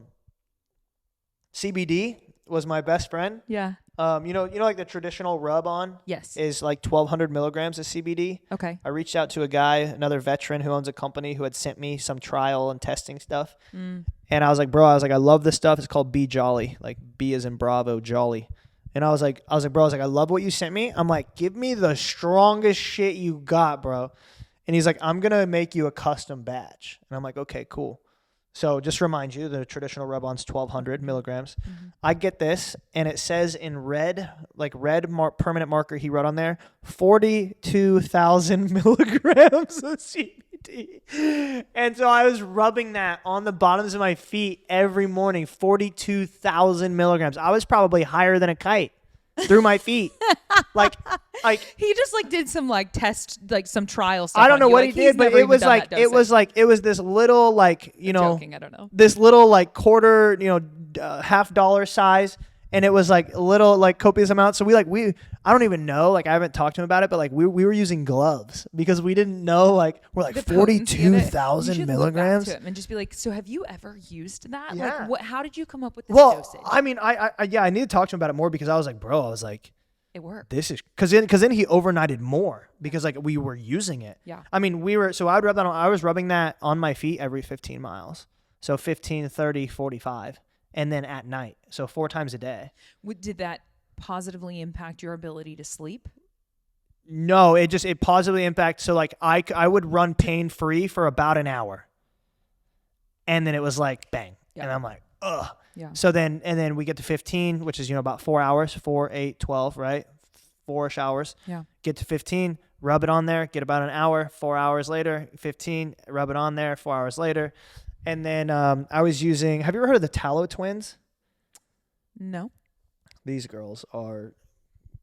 CBD was my best friend. Yeah. Like the traditional rub on. Yes. Is like 1,200 milligrams of CBD. Okay. I reached out to a guy, another veteran who owns a company, who had sent me some trial and testing stuff. Mm. And I was like, bro, I love this stuff. It's called Be Jolly, like B as in Bravo, Jolly. And I was like, bro, I love what you sent me. I'm like, give me the strongest shit you got, bro. And he's like, I'm going to make you a custom batch. And I'm like, okay, cool. So just to remind you, the traditional rub-on's 1,200 milligrams. Mm-hmm. I get this, and it says in red, permanent marker he wrote on there, 42,000 milligrams of CBD. And so I was rubbing that on the bottoms of my feet every morning, 42,000 milligrams. I was probably higher than a kite through my feet. like he just did some test, some trial stuff. I don't know what he did, but it was this little joking, I don't know. This little quarter, $50 size, and it was little copious amounts. So we I don't even know, I haven't talked to him about it, but we were using gloves because we didn't know, we're 42,000 milligrams. To him and just be like, so have you ever used that? Yeah. How did you come up with this dosage? Well, I mean, I need to talk to him about it more because I was like, bro, it worked. This is because then he overnighted more because we were using it. Yeah. I mean, I was rubbing that on my feet every 15 miles. So 15, 30, 45. And then at night. So 4 times a day. Did that positively impact your ability to sleep? No, it positively impacted. So I would run pain free for about an hour. And then it was bang. Yeah. And I'm like, ugh. Yeah. So then we get to 15, which is, about 4 hours, 4, 8, 12, right? 4-ish hours. Yeah. Get to 15, rub it on there, get about an hour, 4 hours later, 15, rub it on there, 4 hours later. And then I was using, have you ever heard of the Tallow twins? No. These girls are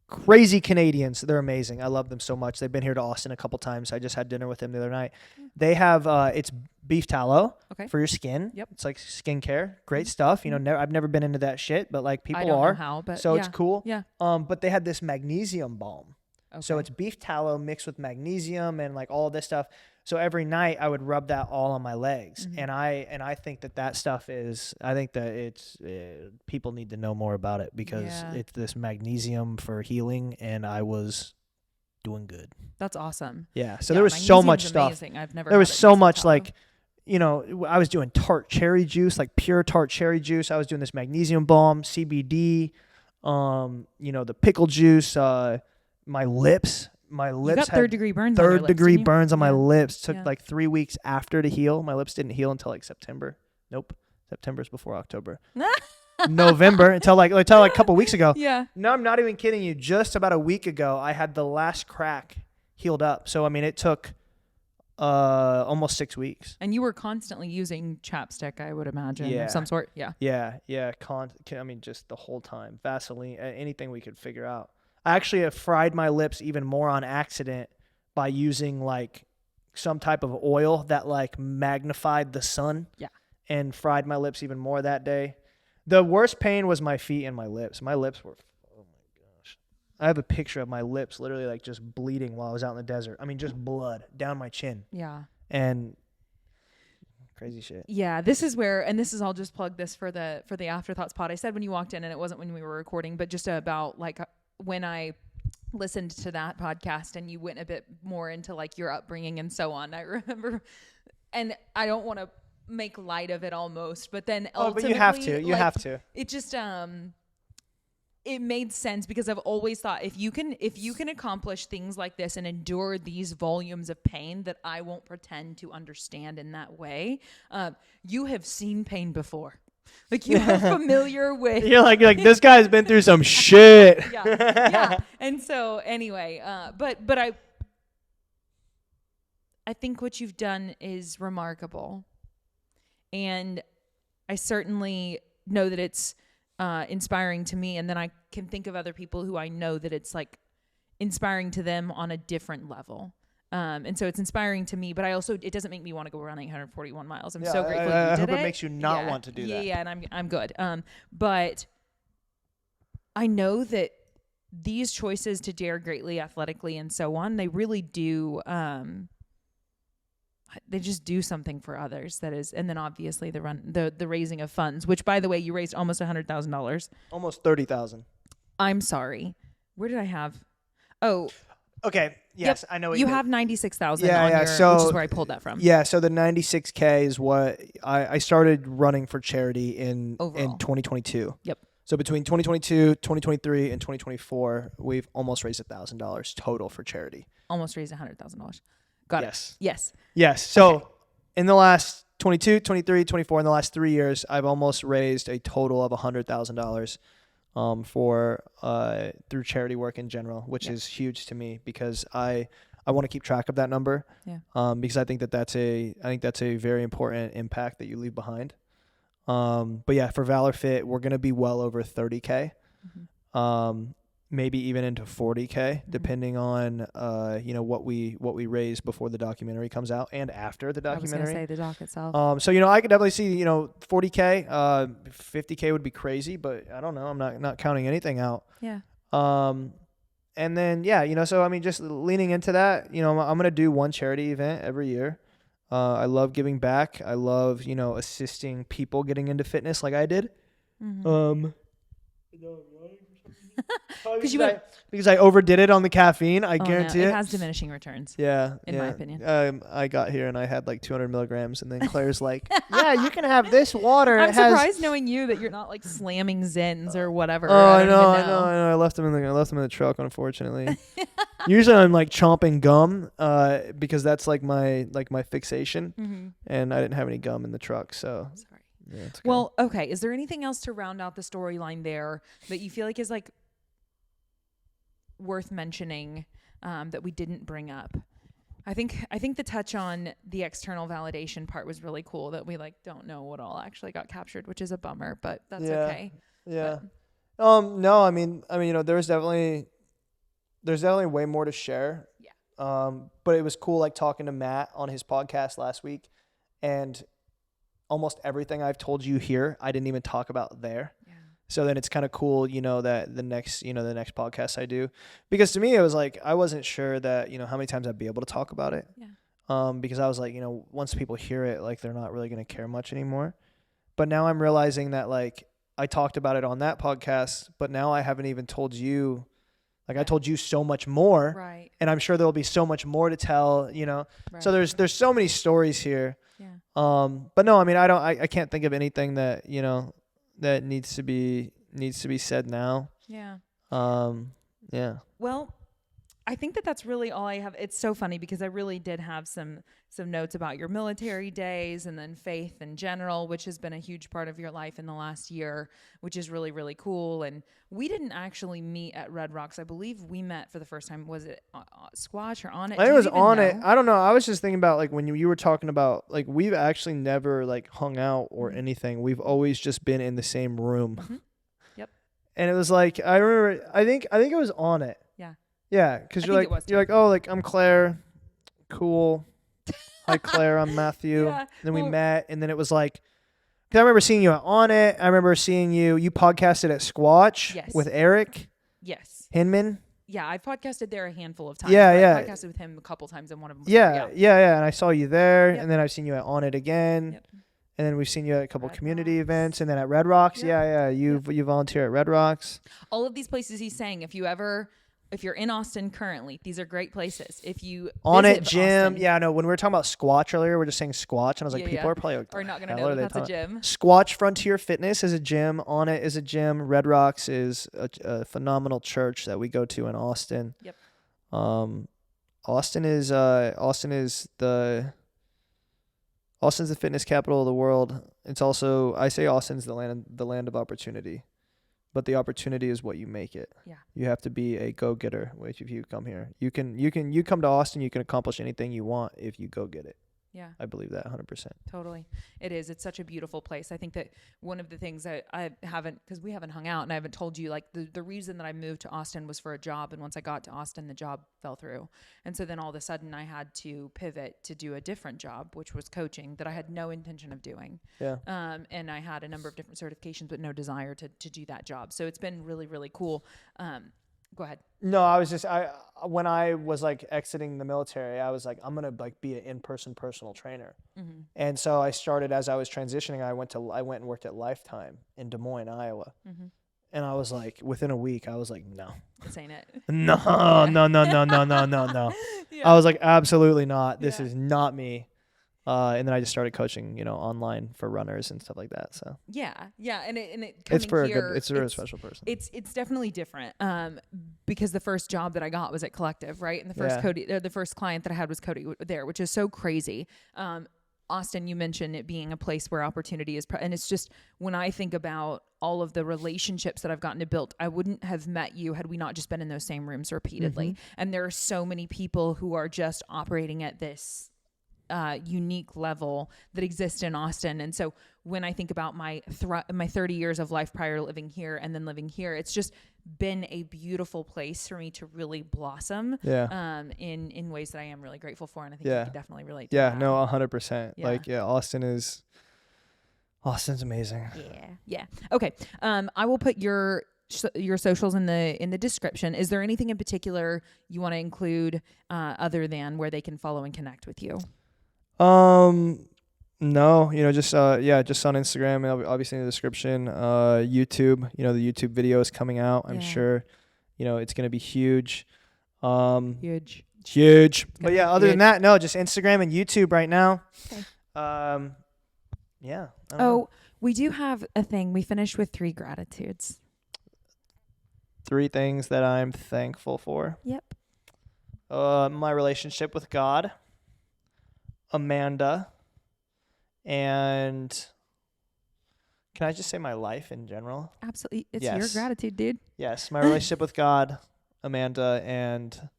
crazy Canadians. They're amazing. I love them so much. They've been here to Austin a couple times. I just had dinner with them the other night. They have it's beef tallow for your skin. Yep. It's like skincare. Great stuff. You know, I've never been into that shit, but like people I don't are. know how, but so it's cool. Yeah. But they had this magnesium balm. Okay. So it's beef tallow mixed with magnesium and like all this stuff. So every night I would rub that all on my legs, and I think that stuff is. I think that it's people need to know more about it because it's this magnesium for healing, and I was doing good. That's awesome. Yeah. So there was so much stuff. I've never. There was so much like, you know, I was doing tart cherry juice, like pure tart cherry juice. I was doing this magnesium balm, CBD, you know, the pickle juice, my lips. My lips got had third-degree burns. Third-degree burns on my lips. Took like 3 weeks after to heal. My lips didn't heal until like September. Nope, September's before October. November until a couple weeks ago. Yeah. No, I'm not even kidding you. Just about a week ago, I had the last crack healed up. So I mean, it took almost 6 weeks. And you were constantly using chapstick, I would imagine, of some sort. Yeah. Yeah. I mean, just the whole time. Vaseline, anything we could figure out. I actually have fried my lips even more on accident by using like some type of oil that like magnified the sun. Yeah. And fried my lips even more that day. The worst pain was my feet and my lips. My lips were, oh my gosh. I have a picture of my lips literally like just bleeding while I was out in the desert. I mean, just blood down my chin. Yeah. And crazy shit. Yeah, this is where, and this is, I'll just plug this for the Afterthoughts pod. I said when you walked in, and it wasn't when we were recording, but just about like when I listened to that podcast and you went a bit more into like your upbringing and so on. I remember, and I don't want to make light of it almost, but then ultimately, but you have to. You have to. It just it made sense because I've always thought if you can accomplish things like this and endure these volumes of pain that I won't pretend to understand in that way, you have seen pain before. Like you are familiar with. You're like this guy's been through some shit. Yeah. And so anyway, but I think what you've done is remarkable, and I certainly know that it's inspiring to me, and then I can think of other people who I know that it's like inspiring to them on a different level. And so it's inspiring to me, but it doesn't make me want to go running 141 miles. I'm so grateful you did it. I hope it makes you not want to do that. Yeah, and I'm good. But I know that these choices to dare greatly athletically and so on, they really do, they just do something for others. That is, and then obviously the raising of funds, which by the way, you raised almost $100,000. Almost 30,000. I'm sorry. Where did I have? Oh, okay. Yes, yep. I know what you have 96,000 on your, so, which is where I pulled that from. Yeah, so the 96K is what I started running for charity in 2022. Yep. So between 2022, 2023, and 2024, we've almost raised $1,000 total for charity. Almost raised $100,000. Got it. Yes. So in the last 22, 23, 24, in the last 3 years, I've almost raised a total of $100,000 for through charity work in general, which is huge to me because I want to keep track of that number. Yeah. Because I think that's a very important impact that you leave behind. But yeah, for Valor Fit, we're gonna be well over 30K. Mm-hmm. Maybe even into 40K, depending on what we raise before the documentary comes out and after the documentary. I was gonna say the doc itself. So I could definitely see 40K, 50K would be crazy, but I don't know. I'm not counting anything out. Yeah. And then so I mean, just leaning into that, I'm gonna do one charity event every year. I love giving back. I love assisting people getting into fitness like I did. Mm-hmm. Because I overdid it on the caffeine. I guarantee it has diminishing returns. Yeah. In my opinion. I got here and I had like 200 milligrams, and then Claire's like, yeah, you can have this water. I'm surprised knowing you that you're not like slamming Zins or whatever. I know. I left them in the truck, unfortunately. Usually I'm like chomping gum, because that's like my fixation, and I didn't have any gum in the truck, so. Sorry. Yeah, it's okay. Well, okay. Is there anything else to round out the storyline there that you feel like is like worth mentioning, that we didn't bring up? I think the touch on the external validation part was really cool, that we like don't know what all actually got captured, which is a bummer, but that's okay. Yeah. No, I mean, there's definitely there's definitely way more to share. Yeah. But it was cool, like talking to Matt on his podcast last week, and almost everything I've told you here, I didn't even talk about there. Yeah. So then it's kind of cool, that the next podcast I do, because to me, it was like, I wasn't sure that, how many times I'd be able to talk about it. Yeah. Because I was like, once people hear it, like they're not really going to care much anymore. But now I'm realizing that like I talked about it on that podcast, but now I haven't even told you, like I told you so much more, Right. and I'm sure there'll be so much more to tell, Right. So there's so many stories here. Yeah. But no, I mean, I can't think of anything that, that needs to be said now. Yeah. Yeah. Well, I think that that's really all I have. It's so funny because I really did have some notes about your military days and then faith in general, which has been a huge part of your life in the last year, which is really, really cool. And we didn't actually meet at Red Rocks. I believe we met for the first time. Was it Squash or On It? I think it was On It. I don't know. I was just thinking about like when you were talking about like we've actually never like hung out or anything. We've always just been in the same room. Mm-hmm. Yep. And it was like I remember. I think it was On It. Yeah. Yeah, because you're like, oh, like I'm Claire, cool. Hi Claire, I'm Matthew. Yeah, Then we met, and then it was like, because I remember seeing you On It. I remember seeing you podcasted at Squatch with Eric. Yes. Hinman. Yeah, I podcasted there a handful of times. Yeah. I podcasted with him a couple times, and one of them was Yeah. And I saw you there, Yep. and then I've seen you at On It again. Yep. And then we've seen you at a couple Red community Rocks. events, and then at Red Rocks. Yep. Yeah. You volunteer at Red Rocks. All of these places he's saying, if you're in Austin currently, these are great places. If you On It visit gym. Austin, Yeah, no, when we were talking about Squatch earlier, we're just saying Squatch, and I was like, Yeah, people yeah. are probably like, are not going to hell know are that they that's a talking gym. Squatch Frontier Fitness is a gym. On It is a gym. Red Rocks is a phenomenal church that we go to in Austin. Yep. Austin's the fitness capital of the world. It's also, I say Austin's the land of opportunity, but the opportunity is what you make it. Yeah. You have to be a go-getter if you come here. You come to Austin, you can accomplish anything you want if you go get it. Yeah. I believe that 100%. Totally. It is. It's such a beautiful place. I think that one of the things that I haven't, because we haven't hung out and I haven't told you, like the reason that I moved to Austin was for a job. And once I got to Austin, the job fell through. And so then all of a sudden I had to pivot to do a different job, which was coaching that I had no intention of doing. Yeah. And I had a number of different certifications, but no desire to do that job. So it's been really, really cool. Go ahead. No, I was just when I was like exiting the military, I was like, I'm gonna like be an in-person personal trainer, and so I started as I was transitioning. I went and worked at Lifetime in Des Moines, Iowa, and I was like, within a week, I was like, no, This ain't it. no. Yeah. I was like, absolutely not. This Yeah. is not me. And then I just started coaching, online for runners and stuff like that. So yeah, and it's for here, it's for a special person. It's definitely different. Because the first job that I got was at Collective, right? And the first client that I had was Cody there, which is so crazy. Austin, you mentioned it being a place where opportunity is, and it's just when I think about all of the relationships that I've gotten to build, I wouldn't have met you had we not just been in those same rooms repeatedly. And there are so many people who are just operating at this unique level that exists in Austin. And so when I think about my 30 years of life prior to living here and then living here, it's just been a beautiful place for me to really blossom in ways that I am really grateful for. And I think you could definitely relate to that. No, 100%. Yeah. Like, Austin's amazing. Yeah. Okay. I will put your socials in the description. Is there anything in particular you want to include other than where they can follow and connect with you? No, just on Instagram, and obviously in the description, YouTube, the YouTube video is coming out. I'm sure, it's going to be huge. Huge. But yeah, other than that, no, just Instagram and YouTube right now. Okay. Yeah. I don't know. We do have a thing. We finished with 3 gratitudes. 3 things that I'm thankful for. Yep. My relationship with God, Amanda, and can I just say my life in general? Absolutely. It's your gratitude, dude. Yes, my relationship with God, Amanda, and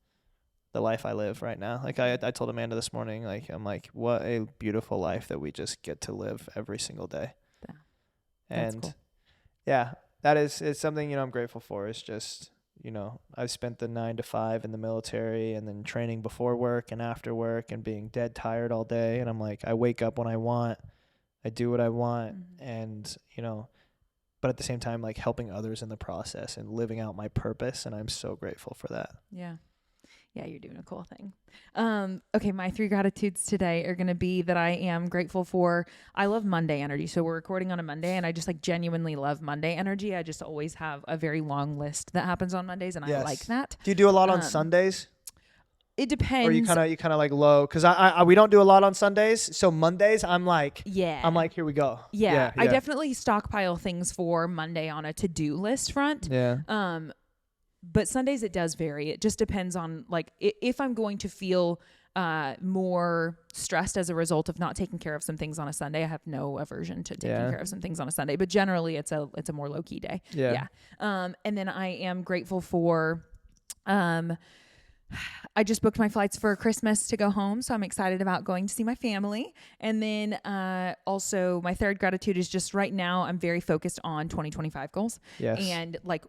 the life I live right now. Like I told Amanda this morning, like I'm like, what a beautiful life that we just get to live every single day. Yeah. And That's cool. yeah, it's something, I'm grateful for. It's just, you know, I've spent the 9 to 5 in the military and then training before work and after work and being dead tired all day. And I'm like, I wake up when I want, I do what I want. And, you know, but at the same time, like helping others in the process and living out my purpose. And I'm so grateful for that. Yeah. Yeah, you're doing a cool thing. Okay, my 3 gratitudes today are going to be that I am grateful for, I love Monday energy. So we're recording on a Monday and I just like genuinely love Monday energy. I just always have a very long list that happens on Mondays and I like that. Do you do a lot on Sundays? It depends. Or you kind of like low? Because we don't do a lot on Sundays. So Mondays, I'm like, here we go. Yeah. I definitely stockpile things for Monday on a to-do list front. Yeah. But Sundays it does vary. It just depends on like if I'm going to feel more stressed as a result of not taking care of some things on a Sunday. I have no aversion to taking care of some things on a Sunday, but generally it's a more low key day. Yeah. And then I am grateful for I just booked my flights for Christmas to go home, so I'm excited about going to see my family. And then also my 3rd gratitude is just right now I'm very focused on 2025 goals. Yes. And like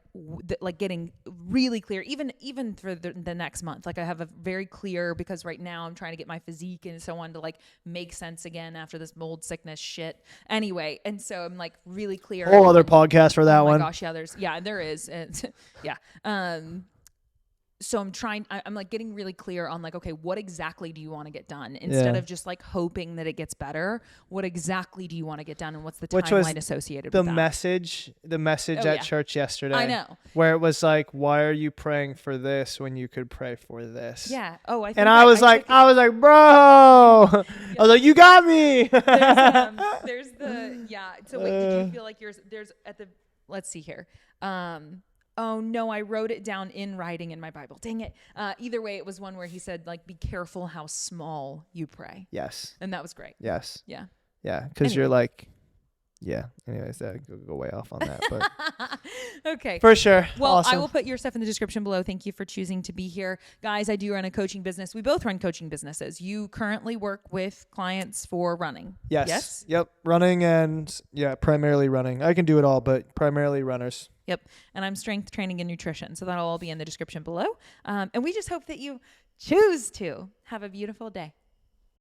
getting really clear, even for the next month. Like I have a very clear, because right now I'm trying to get my physique and so on to like make sense again after this mold sickness shit. Anyway, and so I'm like really clear. Whole other podcast for that one. Oh my gosh, there is. Yeah. So I'm like getting really clear on like, okay, what exactly do you want to get done? Instead of just like hoping that it gets better, what exactly do you want to get done? And what's the timeline associated with that? The message at church yesterday. I know. Where it was like, why are you praying for this when you could pray for this? Yeah. Oh, I think I was like, bro. I was like, you got me. There's the, yeah. So wait, did you feel like there's at the, let's see here. Oh no, I wrote it down in writing in my Bible. Dang it. Either way, it was one where he said like, be careful how small you pray. Yes. And that was great. Yes. Yeah. Yeah. Cause you're like, yeah. Anyways, that go way off on that, but okay. For sure. Well, awesome. I will put your stuff in the description below. Thank you for choosing to be here. Guys, I do run a coaching business. We both run coaching businesses. You currently work with clients for running. Yes. Yes? Yep. Running and primarily running. I can do it all, but primarily runners. Yep. And I'm strength training and nutrition. So that'll all be in the description below. And we just hope that you choose to have a beautiful day.